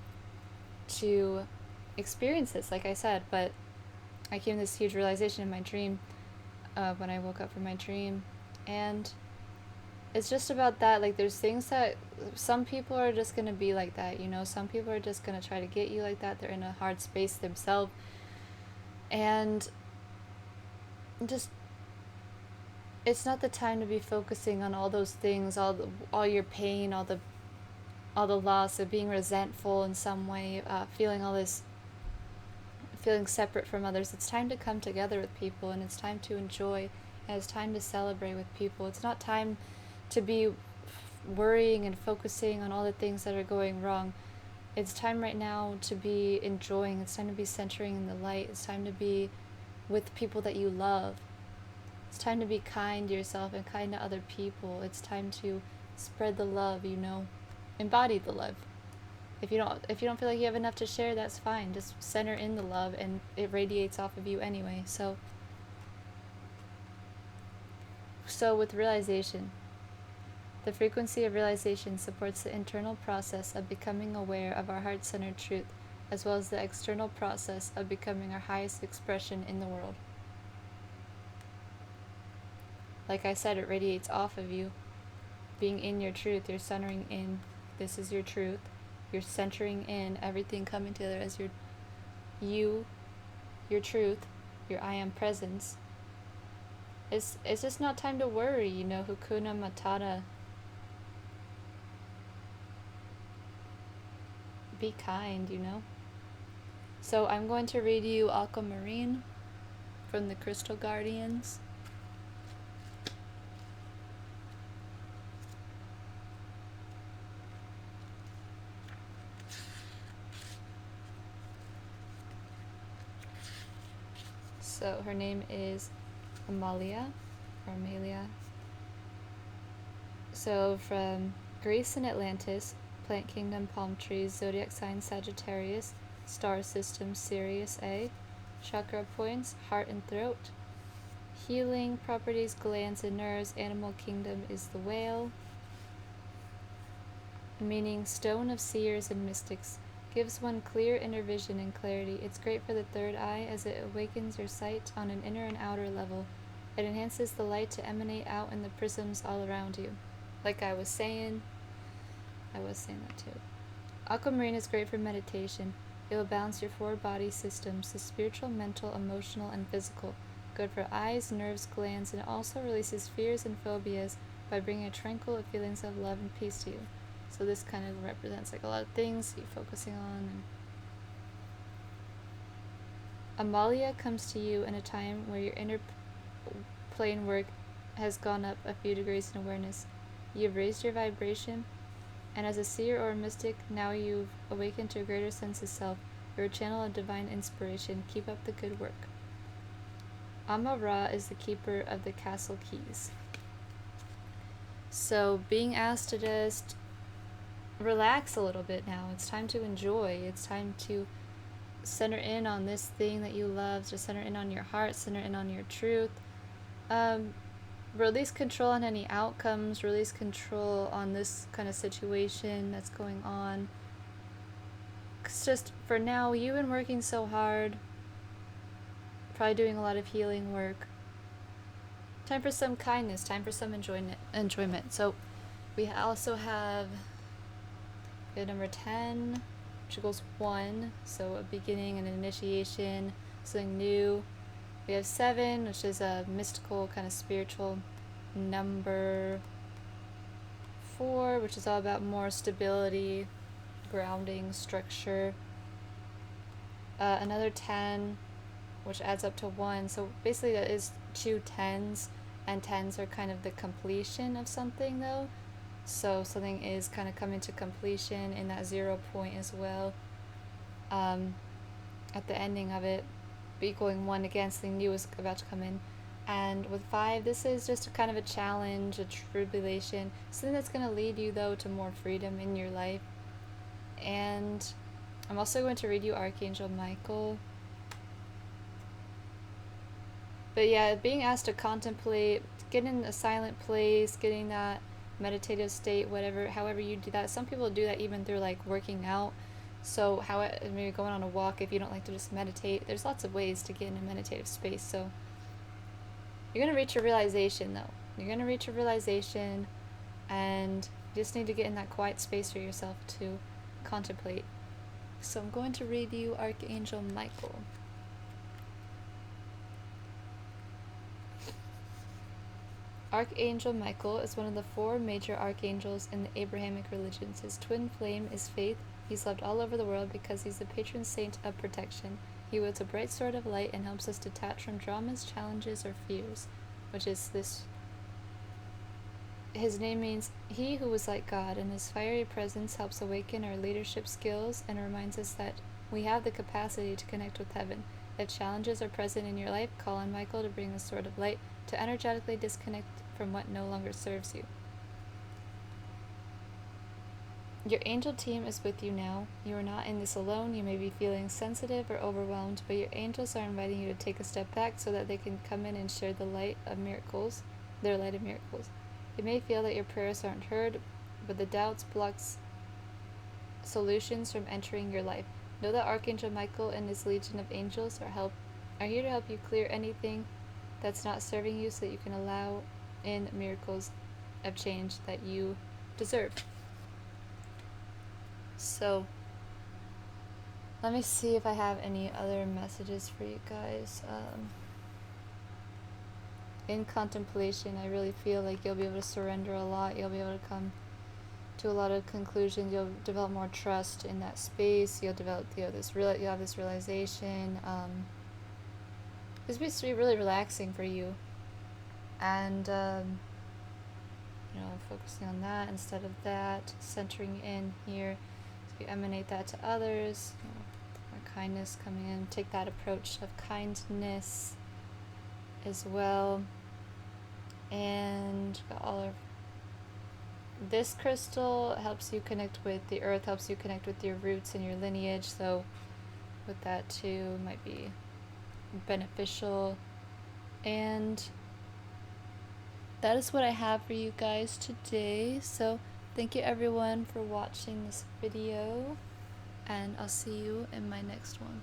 to experience this, like I said. But I came to this huge realization in my dream, when I woke up from my dream, and it's just about that. Like, there's things that some people are just going to be like that, you know, some people are just going to try to get you like that. They're in a hard space themselves, and just, it's not the time to be focusing on all those things, all your pain, all the loss of being resentful in some way, feeling separate from others. It's time to come together with people, and it's time to enjoy, and it's time to celebrate with people. It's not time to be worrying and focusing on all the things that are going wrong. It's time right now to be enjoying. It's time to be centering in the light. It's time to be with people that you love. It's time to be kind to yourself and kind to other people. It's time to spread the love, you know. Embody the love. If you don't feel like you have enough to share, that's fine. Just center in the love, and it radiates off of you anyway. So with realization, the frequency of realization supports the internal process of becoming aware of our heart-centered truth, as well as the external process of becoming our highest expression in the world. Like I said, it radiates off of you. Being in your truth, you're centering in. This is your truth. You're centering in, everything coming together as your truth, your I am presence. It's just not time to worry, you know. Hakuna Matata. Be kind, you know. So I'm going to read you Aquamarine from the Crystal Guardians. So her name is Amalia, or Amelia. So from Greece and Atlantis, plant kingdom, palm trees, zodiac sign Sagittarius, star system Sirius A, chakra points, heart and throat, healing properties, glands and nerves, animal kingdom is the whale, meaning stone of seers and mystics. Gives one clear inner vision and clarity. It's great for the third eye as it awakens your sight on an inner and outer level. It enhances the light to emanate out in the prisms all around you. Like I was saying that too. Aquamarine is great for meditation. It will balance your four body systems, the spiritual, mental, emotional, and physical. Good for eyes, nerves, glands, and it also releases fears and phobias by bringing tranquil feelings of love and peace to you. So this kind of represents like a lot of things you're focusing on. Amalia comes to you in a time where your inner plane work has gone up a few degrees in awareness. You've raised your vibration, and as a seer or a mystic, now you've awakened to a greater sense of self. You're a channel of divine inspiration. Keep up the good work. Amma-Ra is the keeper of the castle keys. So being asked to just relax a little bit now. It's time to enjoy. It's time to center in on this thing that you love. Just center in on your heart. Center in on your truth. Release control on any outcomes. Release control on this kind of situation that's going on. It's just, for now, you've been working so hard. Probably doing a lot of healing work. Time for some kindness. Time for some enjoyment. So we also have number 10, which equals 1. So a beginning and an initiation, something new. We have 7, which is a mystical, kind of spiritual. Number 4, which is all about more stability, grounding, structure. Another 10, which adds up to 1. So basically that is 2 10s, and 10s are kind of the completion of something though. So something is kind of coming to completion in that 0 point as well. At the ending of it, equaling 1 again, something new is about to come in. And with 5, this is just kind of a challenge, a tribulation, something that's going to lead you though to more freedom in your life. And I'm also going to read you Archangel Michael. But yeah, being asked to contemplate, get in a silent place, getting that meditative state, however you do that. Some people do that even through like working out. So maybe going on a walk if you don't like to just meditate. There's lots of ways to get in a meditative space. So you're going to reach a realization though. You're going to reach a realization, and you just need to get in that quiet space for yourself to contemplate. So I'm going to read you Archangel Michael. Archangel Michael is one of the 4 major archangels in the Abrahamic religions. His twin flame is faith. He's loved all over the world because he's the patron saint of protection. He wields a bright sword of light and helps us detach from dramas, challenges, or fears, which is this. His name means he who is like God, and his fiery presence helps awaken our leadership skills and reminds us that we have the capacity to connect with heaven. If challenges are present in your life, call on Michael to bring the sword of light to energetically disconnect from what no longer serves you. Your angel team is with you now. You are not in this alone. You may be feeling sensitive or overwhelmed, but your angels are inviting you to take a step back so that they can come in and share the light of miracles, their light of miracles. You may feel that your prayers aren't heard, but the doubts blocks solutions from entering your life. Know that Archangel Michael and his legion of angels are here to help you clear anything that's not serving you so that you can allow in miracles of change that you deserve. So, let me see if I have any other messages for you guys. In contemplation, I really feel like you'll be able to surrender a lot. You'll be able to come to a lot of conclusions. You'll develop more trust in that space. You'll develop, you'll have this realization. It's basically really relaxing for you, and focusing on that instead of that, centering in here. So you emanate that to others. More kindness coming in. Take that approach of kindness as well. And all of this crystal helps you connect with the earth, helps you connect with your roots and your lineage. So with that too might be beneficial. And that is what I have for you guys today. So thank you everyone for watching this video, and I'll see you in my next one.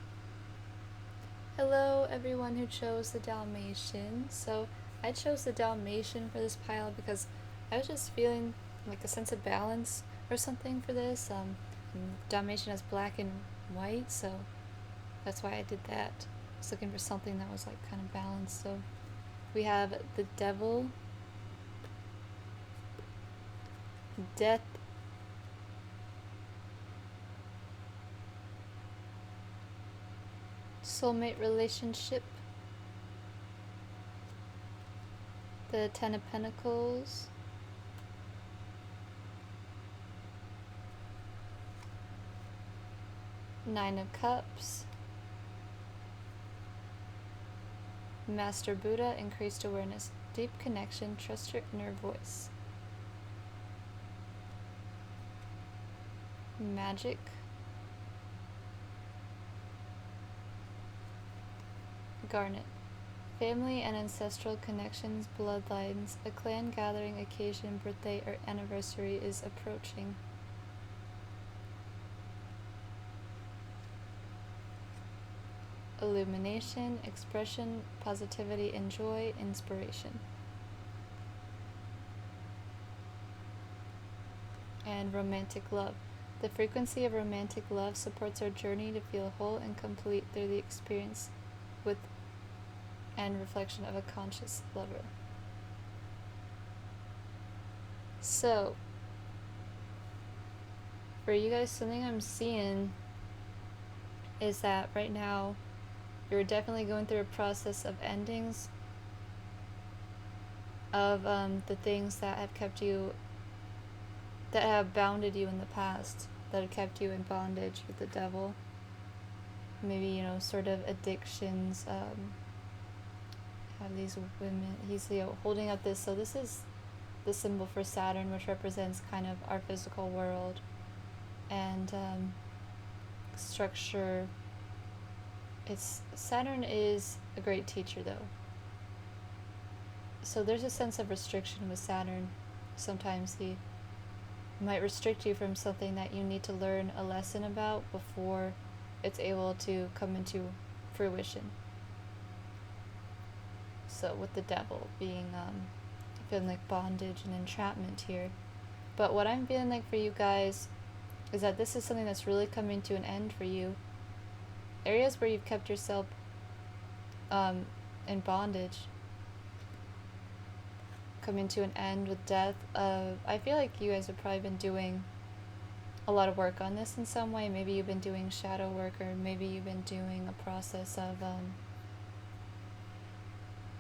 Hello everyone who chose the Dalmatian. So I chose the Dalmatian for this pile because I was just feeling like a sense of balance or something for this. Dalmatian has black and white, so that's why I did that. I was looking for something that was like kind of balanced. So we have the Devil, Death, soulmate relationship. The Ten of Pentacles. Nine of Cups. Master Buddha, increased awareness, deep connection, trust your inner voice. Magic. Garnet. Family and ancestral connections, bloodlines, a clan gathering, occasion, birthday, or anniversary is approaching. Illumination, expression, positivity, and joy, inspiration. And romantic love. The frequency of romantic love supports our journey to feel whole and complete through the experience with and reflection of a conscious lover. So, for you guys, something I'm seeing is that right now you're definitely going through a process of endings of the things that have kept you, that have bounded you in the past, that have kept you in bondage with the devil. Maybe, you know, sort of addictions. Have these women, he's, you know, holding up this, so this is the symbol for Saturn, which represents kind of our physical world and structure. Saturn is a great teacher though, so there's a sense of restriction with Saturn. Sometimes he might restrict you from something that you need to learn a lesson about before it's able to come into fruition. So with the devil being feeling like bondage and entrapment here. But what I'm feeling like for you guys is that this is something that's really coming to an end for you. Areas where you've kept yourself in bondage coming to an end with death. I feel like you guys have probably been doing a lot of work on this in some way. Maybe you've been doing shadow work, or maybe you've been doing a process of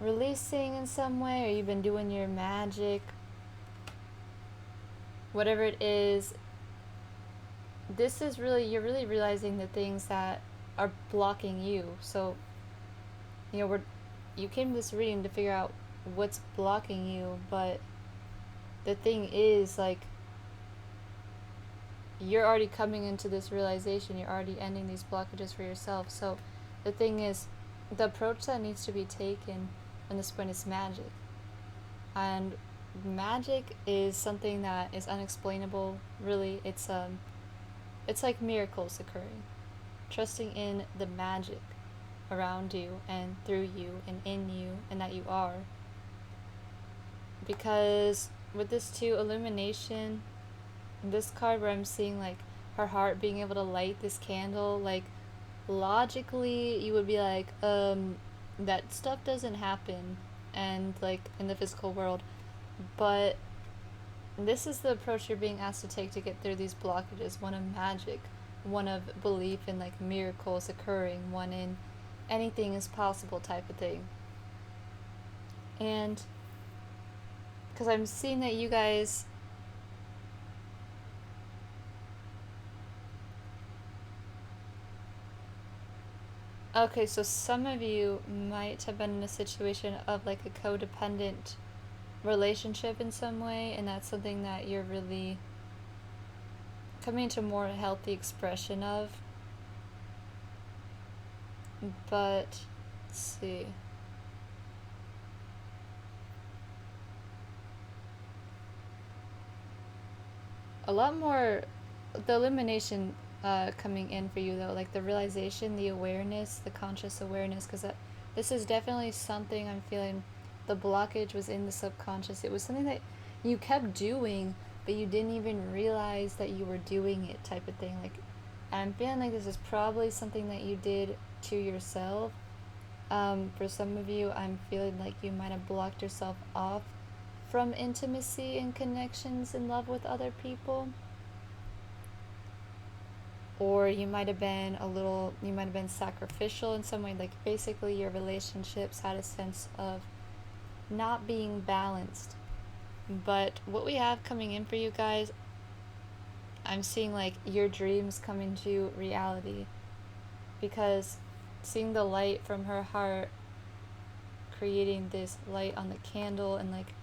releasing in some way, or you've been doing your magic. Whatever it is, this is really, you're really realizing the things that are blocking you. So, you know, you came to this reading to figure out what's blocking you, but the thing is, like, you're already coming into this realization, you're already ending these blockages for yourself. So the thing is, the approach that needs to be taken in this point is magic. And magic is something that is unexplainable, really. It's like miracles occurring. Trusting in the magic around you and through you and in you and that you are. Because with this too, illumination, this card where I'm seeing like her heart being able to light this candle, like logically you would be like, that stuff doesn't happen and like in the physical world, but this is the approach you're being asked to take to get through these blockages. One of magic, one of belief in like miracles occurring, one in anything is possible type of thing. And because I'm seeing that you guys okay, so some of you might have been in a situation of like a codependent relationship in some way, and that's something that you're really coming to more healthy expression of. But let's see. A lot more, the illumination coming in for you though, like the realization, the awareness, the conscious awareness, because this is definitely something I'm feeling. The blockage was in the subconscious. It was something that you kept doing, but you didn't even realize that you were doing it type of thing. Like, I'm feeling like this is probably something that you did to yourself. For some of you, I'm feeling like you might have blocked yourself off from intimacy, and connections and love with other people. or you might have been sacrificial in some way. Like basically your relationships had a sense of not being balanced. But what we have coming in for you guys, I'm seeing like your dreams coming to reality, because seeing the light from her heart creating this light on the candle, and like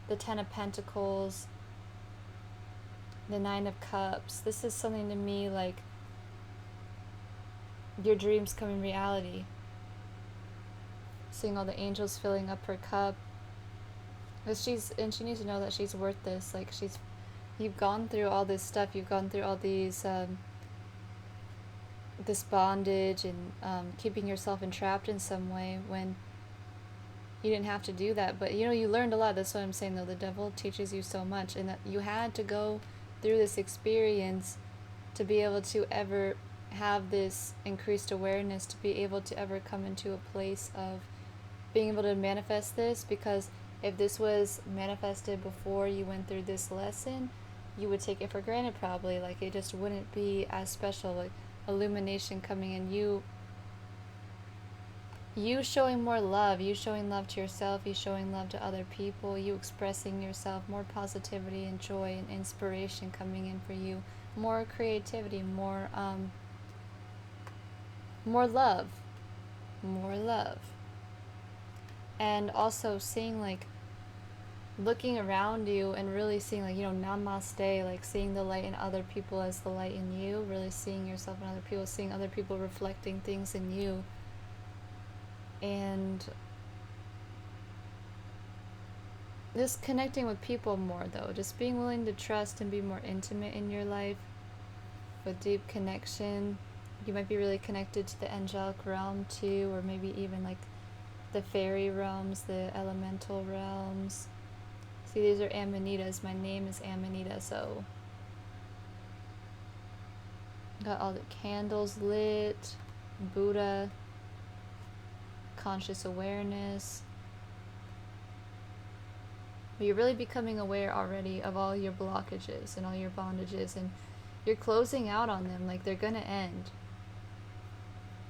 the 10 of Pentacles, the 9 of Cups, this is something to me like your dreams coming reality. Seeing all the angels filling up her cup, because she needs to know that she's worth this. Like you've gone through all this stuff, you've gone through all these this bondage and keeping yourself entrapped in some way when you didn't have to do that. But you learned a lot. That's what I'm saying, though. The devil teaches you so much, and that you had to go through this experience to be able to ever have this increased awareness, to be able to ever come into a place of being able to manifest this. Because if this was manifested before you went through this lesson, you would take it for granted probably. Like it just wouldn't be as special. Like illumination coming in, you showing more love, you showing love to yourself, you showing love to other people, you expressing yourself, more positivity and joy and inspiration coming in for you, more creativity, more love, more love. And also seeing like looking around you and really seeing like namaste, like seeing the light in other people as the light in you, really seeing yourself in other people, seeing other people reflecting things in you. And just connecting with people more, though, just being willing to trust and be more intimate in your life with deep connection. You might be really connected to the angelic realm too, or maybe even like the fairy realms, the elemental realms. See, these are Amanitas. My name is Amanita, so got all the candles lit, Buddha, conscious awareness. But you're really becoming aware already of all your blockages and all your bondages, and you're closing out on them. Like they're gonna end.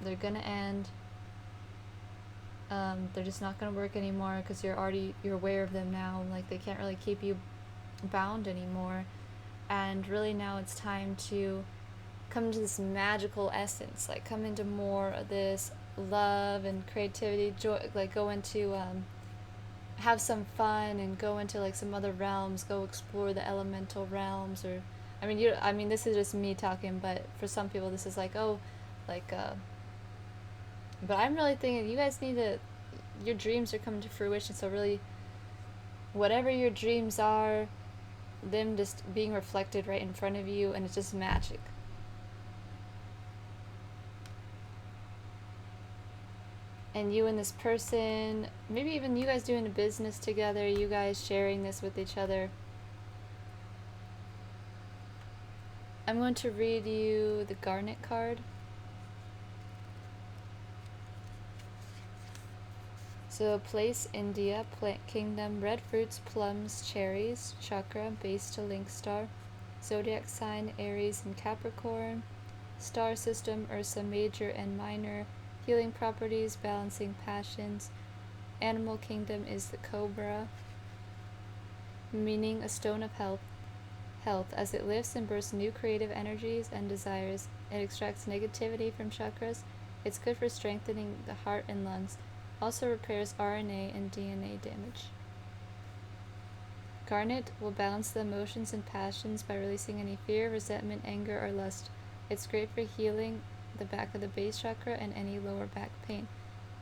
They're gonna end. They're just not gonna work anymore because you're aware of them now. Like they can't really keep you bound anymore. And really now it's time to come into this magical essence, like come into more of this love and creativity, joy, like go into have some fun and go into like some other realms, go explore the elemental realms. Or I mean this is just me talking, but for some people this is like but I'm really thinking you guys need to, your dreams are coming to fruition, so really whatever your dreams are, them just being reflected right in front of you, and it's just magic. And you and this person, maybe even you guys doing a business together, you guys sharing this with each other. I'm going to read you the Garnet card. So place, India, plant kingdom, red fruits, plums, cherries, chakra, base to Lightstar, zodiac sign, Aries and Capricorn, star system, Ursa major and minor, healing properties, balancing passions, animal kingdom is the cobra, meaning a stone of health, as it lifts and bursts new creative energies and desires. It extracts negativity from chakras. It's good for strengthening the heart and lungs. Also repairs RNA and DNA damage. Garnet will balance the emotions and passions by releasing any fear, resentment, anger, or lust. It's great for healing the back of the base chakra and any lower back pain.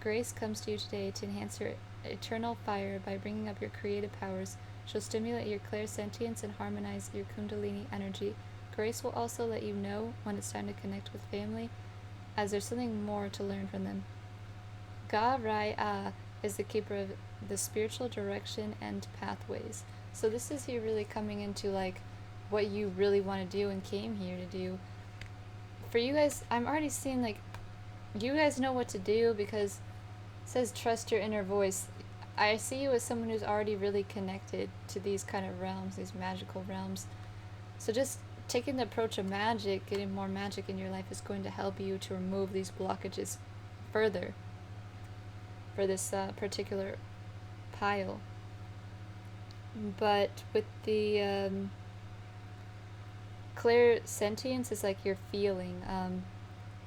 Grace comes to you today to enhance your eternal fire by bringing up your creative powers. She'll stimulate your clairsentience and harmonize your kundalini energy. Grace will also let you know when it's time to connect with family, as there's something more to learn from them. Ga-Rai-A is the keeper of the spiritual direction and pathways. So this is you really coming into like what you really want to do and came here to do. For you guys, I'm already seeing like you guys know what to do, because it says trust your inner voice. I see you as someone who's already really connected to these kind of realms, these magical realms. So just taking the approach of magic, getting more magic in your life is going to help you to remove these blockages further for this particular pile. But with the clear sentience is like you're feeling,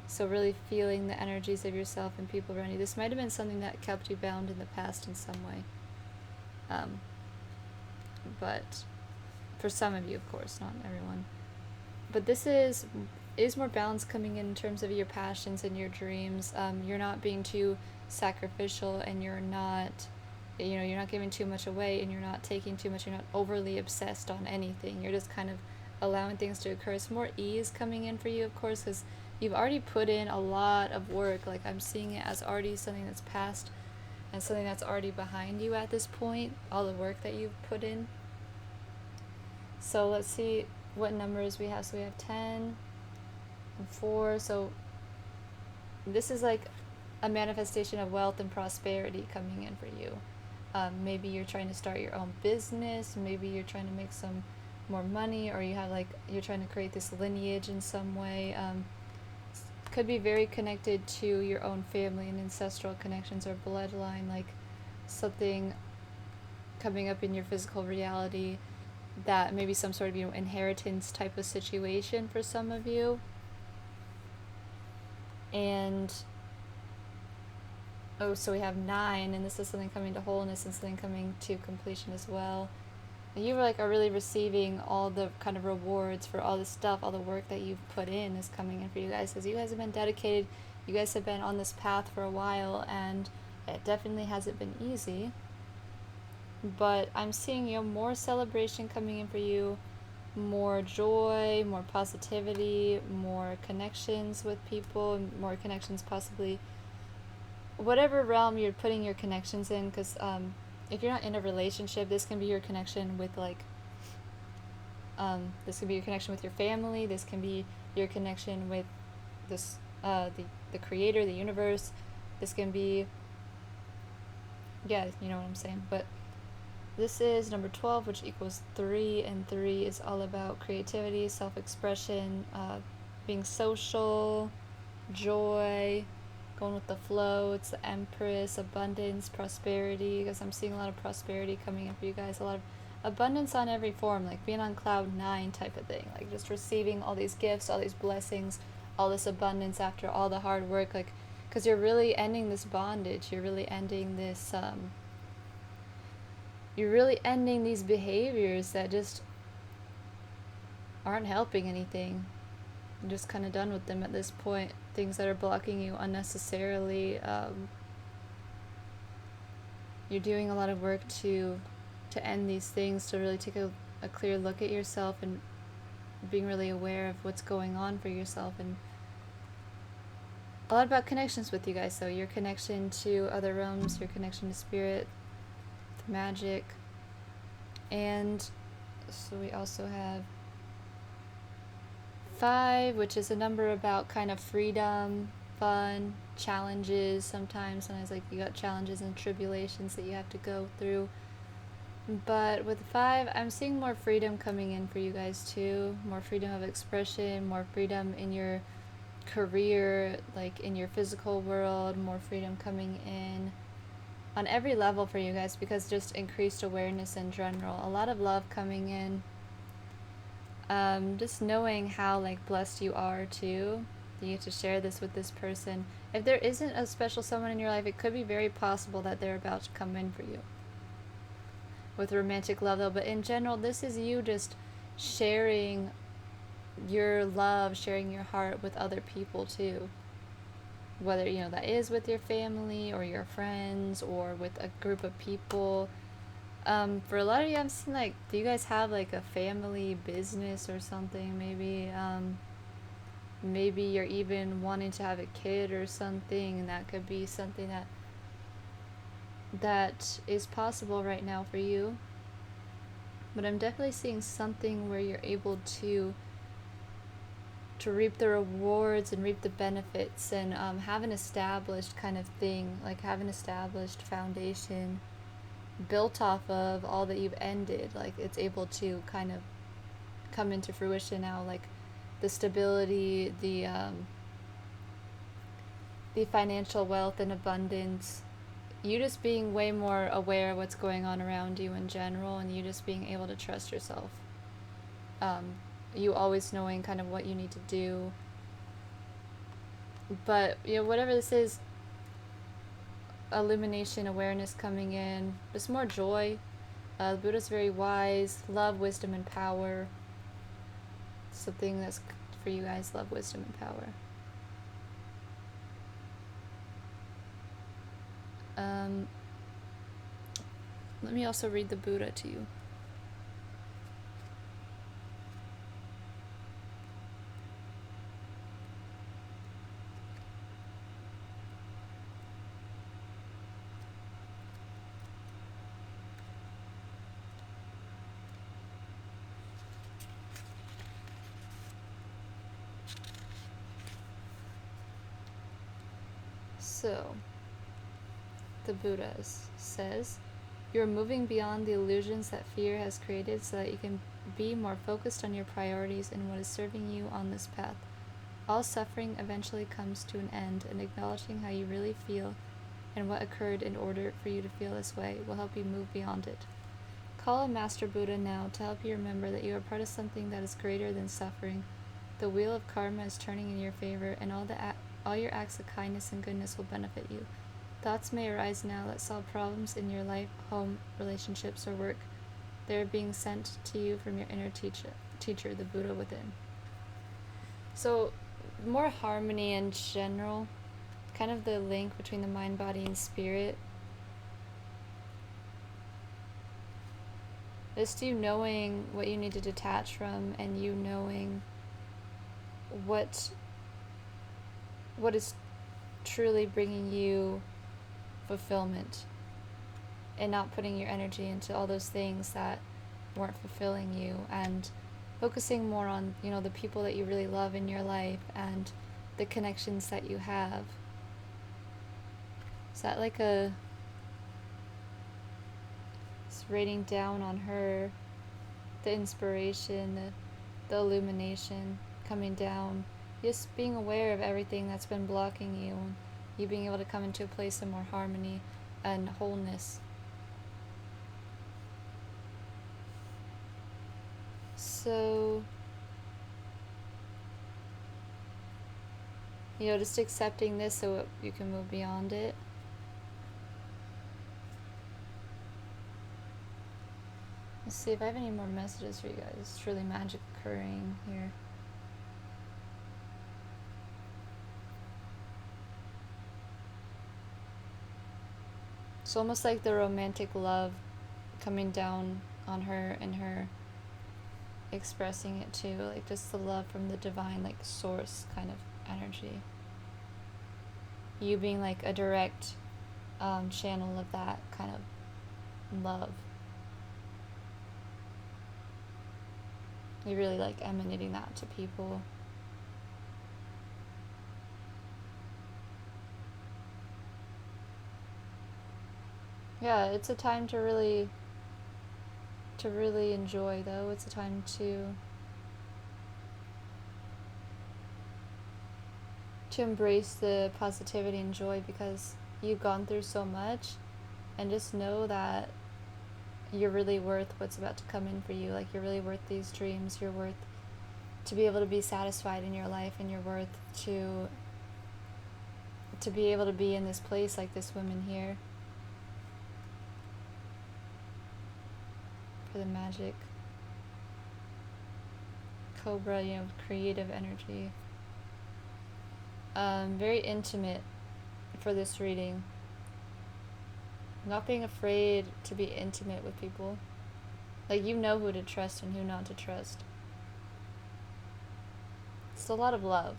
so really feeling the energies of yourself and people around you. This might have been something that kept you bound in the past in some way, but for some of you, of course, not everyone. But this is more balance coming in terms of your passions and your dreams. You're not being too sacrificial, and you're not giving too much away, and you're not taking too much. You're not overly obsessed on anything. You're just kind of allowing things to occur. It's more ease coming in for you, of course, because you've already put in a lot of work. Like, I'm seeing it as already something that's past and something that's already behind you at this point, all the work that you've put in. So let's see what numbers we have. So we have 10 and 4. So this is like a manifestation of wealth and prosperity coming in for you. Maybe you're trying to start your own business. Maybe you're trying to make some more money, or you're trying to create this lineage in some way. Could be very connected to your own family and ancestral connections or bloodline, like something coming up in your physical reality that maybe some sort of inheritance type of situation for some of you. And so we have 9, and this is something coming to wholeness and something coming to completion as well. You are really receiving all the kind of rewards for all this stuff, all the work that you've put in is coming in for you guys, because you guys have been dedicated. You guys have been on this path for a while, and it definitely hasn't been easy. But I'm seeing more celebration coming in for you, more joy, more positivity, more connections with people, more connections possibly whatever realm you're putting your connections in, because if you're not in a relationship, this can be your connection with this can be your connection with your family. This can be your connection with this the creator, the universe. This can be, yeah, you know what I'm saying. But this is number 12, which equals 3, and 3 is all about creativity, self-expression, being social, joy, going with the flow. It's the Empress, abundance, prosperity, because I'm seeing a lot of prosperity coming in for you guys. A lot of abundance on every form, like being on cloud 9 type of thing, like just receiving all these gifts, all these blessings, all this abundance after all the hard work, like, because you're really ending this bondage. You're really ending this you're really ending these behaviors that just aren't helping anything. I'm just kind of done with them at this point. Things that are blocking you unnecessarily. You're doing a lot of work to end these things, to really take a clear look at yourself and being really aware of what's going on for yourself. And a lot about connections with you guys. So your connection to other realms, your connection to spirit, magic. And so we also have 5, which is a number about kind of freedom, fun, challenges. Sometimes like you got challenges and tribulations that you have to go through. But with 5, I'm seeing more freedom coming in for you guys too. More freedom of expression, more freedom in your career, like in your physical world, more freedom coming in on every level for you guys, because just increased awareness in general. A lot of love coming in. Just knowing how blessed you are too. You get to share this with this person. If there isn't a special someone in your life, it could be very possible that they're about to come in for you with romantic love though. But in general, this is you just sharing your love, sharing your heart with other people too. Whether that is with your family or your friends or with a group of people. For a lot of you, I'm seeing do you guys have a family business or something? Maybe maybe you're even wanting to have a kid or something, and that could be something that is possible right now for you. But I'm definitely seeing something where you're able to reap the rewards and reap the benefits, and have an established kind of thing, have an established foundation built off of all that you've ended. It's able to kind of come into fruition now, like the stability, the financial wealth and abundance, you just being way more aware of what's going on around you in general, and you just being able to trust yourself. You always knowing kind of what you need to do. But, you know, whatever this is, illumination, awareness coming in, just more joy. The Buddha's very wise, love, wisdom, and power. Something that's for you guys, love, wisdom, and power. Let me also read the Buddha to you. So, the Buddha says, "You are moving beyond the illusions that fear has created so that you can be more focused on your priorities and what is serving you on this path. All suffering eventually comes to an end, and acknowledging how you really feel and what occurred in order for you to feel this way will help you move beyond it. Call on Master Buddha now to help you remember that you are part of something that is greater than suffering. The wheel of karma is turning in your favor, and all your acts of kindness and goodness will benefit you. Thoughts may arise now that solve problems in your life, home, relationships, or work. They are being sent to you from your inner teacher, the Buddha within." So, more harmony in general, kind of the link between the mind, body, and spirit. Just you knowing what you need to detach from, and you knowing what is truly bringing you fulfillment, and not putting your energy into all those things that weren't fulfilling you, and focusing more on, you know, the people that you really love in your life and the connections that you have. Is that like it's raining down on her, the inspiration, the illumination coming down, just being aware of everything that's been blocking you, and you being able to come into a place of more harmony and wholeness. So, you know, just accepting this so you can move beyond it. Let's see if I have any more messages for you guys. It's truly magic occurring here. It's almost like the romantic love coming down on her, and her expressing it too, like just the love from the divine, like source kind of energy. You being like a direct channel of that kind of love. You really like emanating that to people. Yeah, it's a time to really enjoy, though. It's a time to embrace the positivity and joy, because you've gone through so much, and just know that you're really worth what's about to come in for you. Like, you're really worth these dreams. You're worth to be able to be satisfied in your life, and you're worth to be able to be in this place like this woman here. For the magic cobra, you know, creative energy. Very intimate for this reading. Not being afraid to be intimate with people. Like, you know who to trust and who not to trust. It's a lot of love.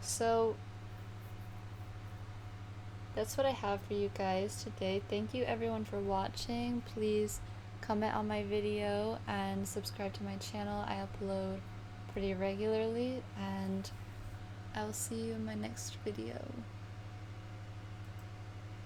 So, that's what I have for you guys today. Thank you everyone for watching. Please comment on my video and subscribe to my channel. I upload pretty regularly, and I'll see you in my next video.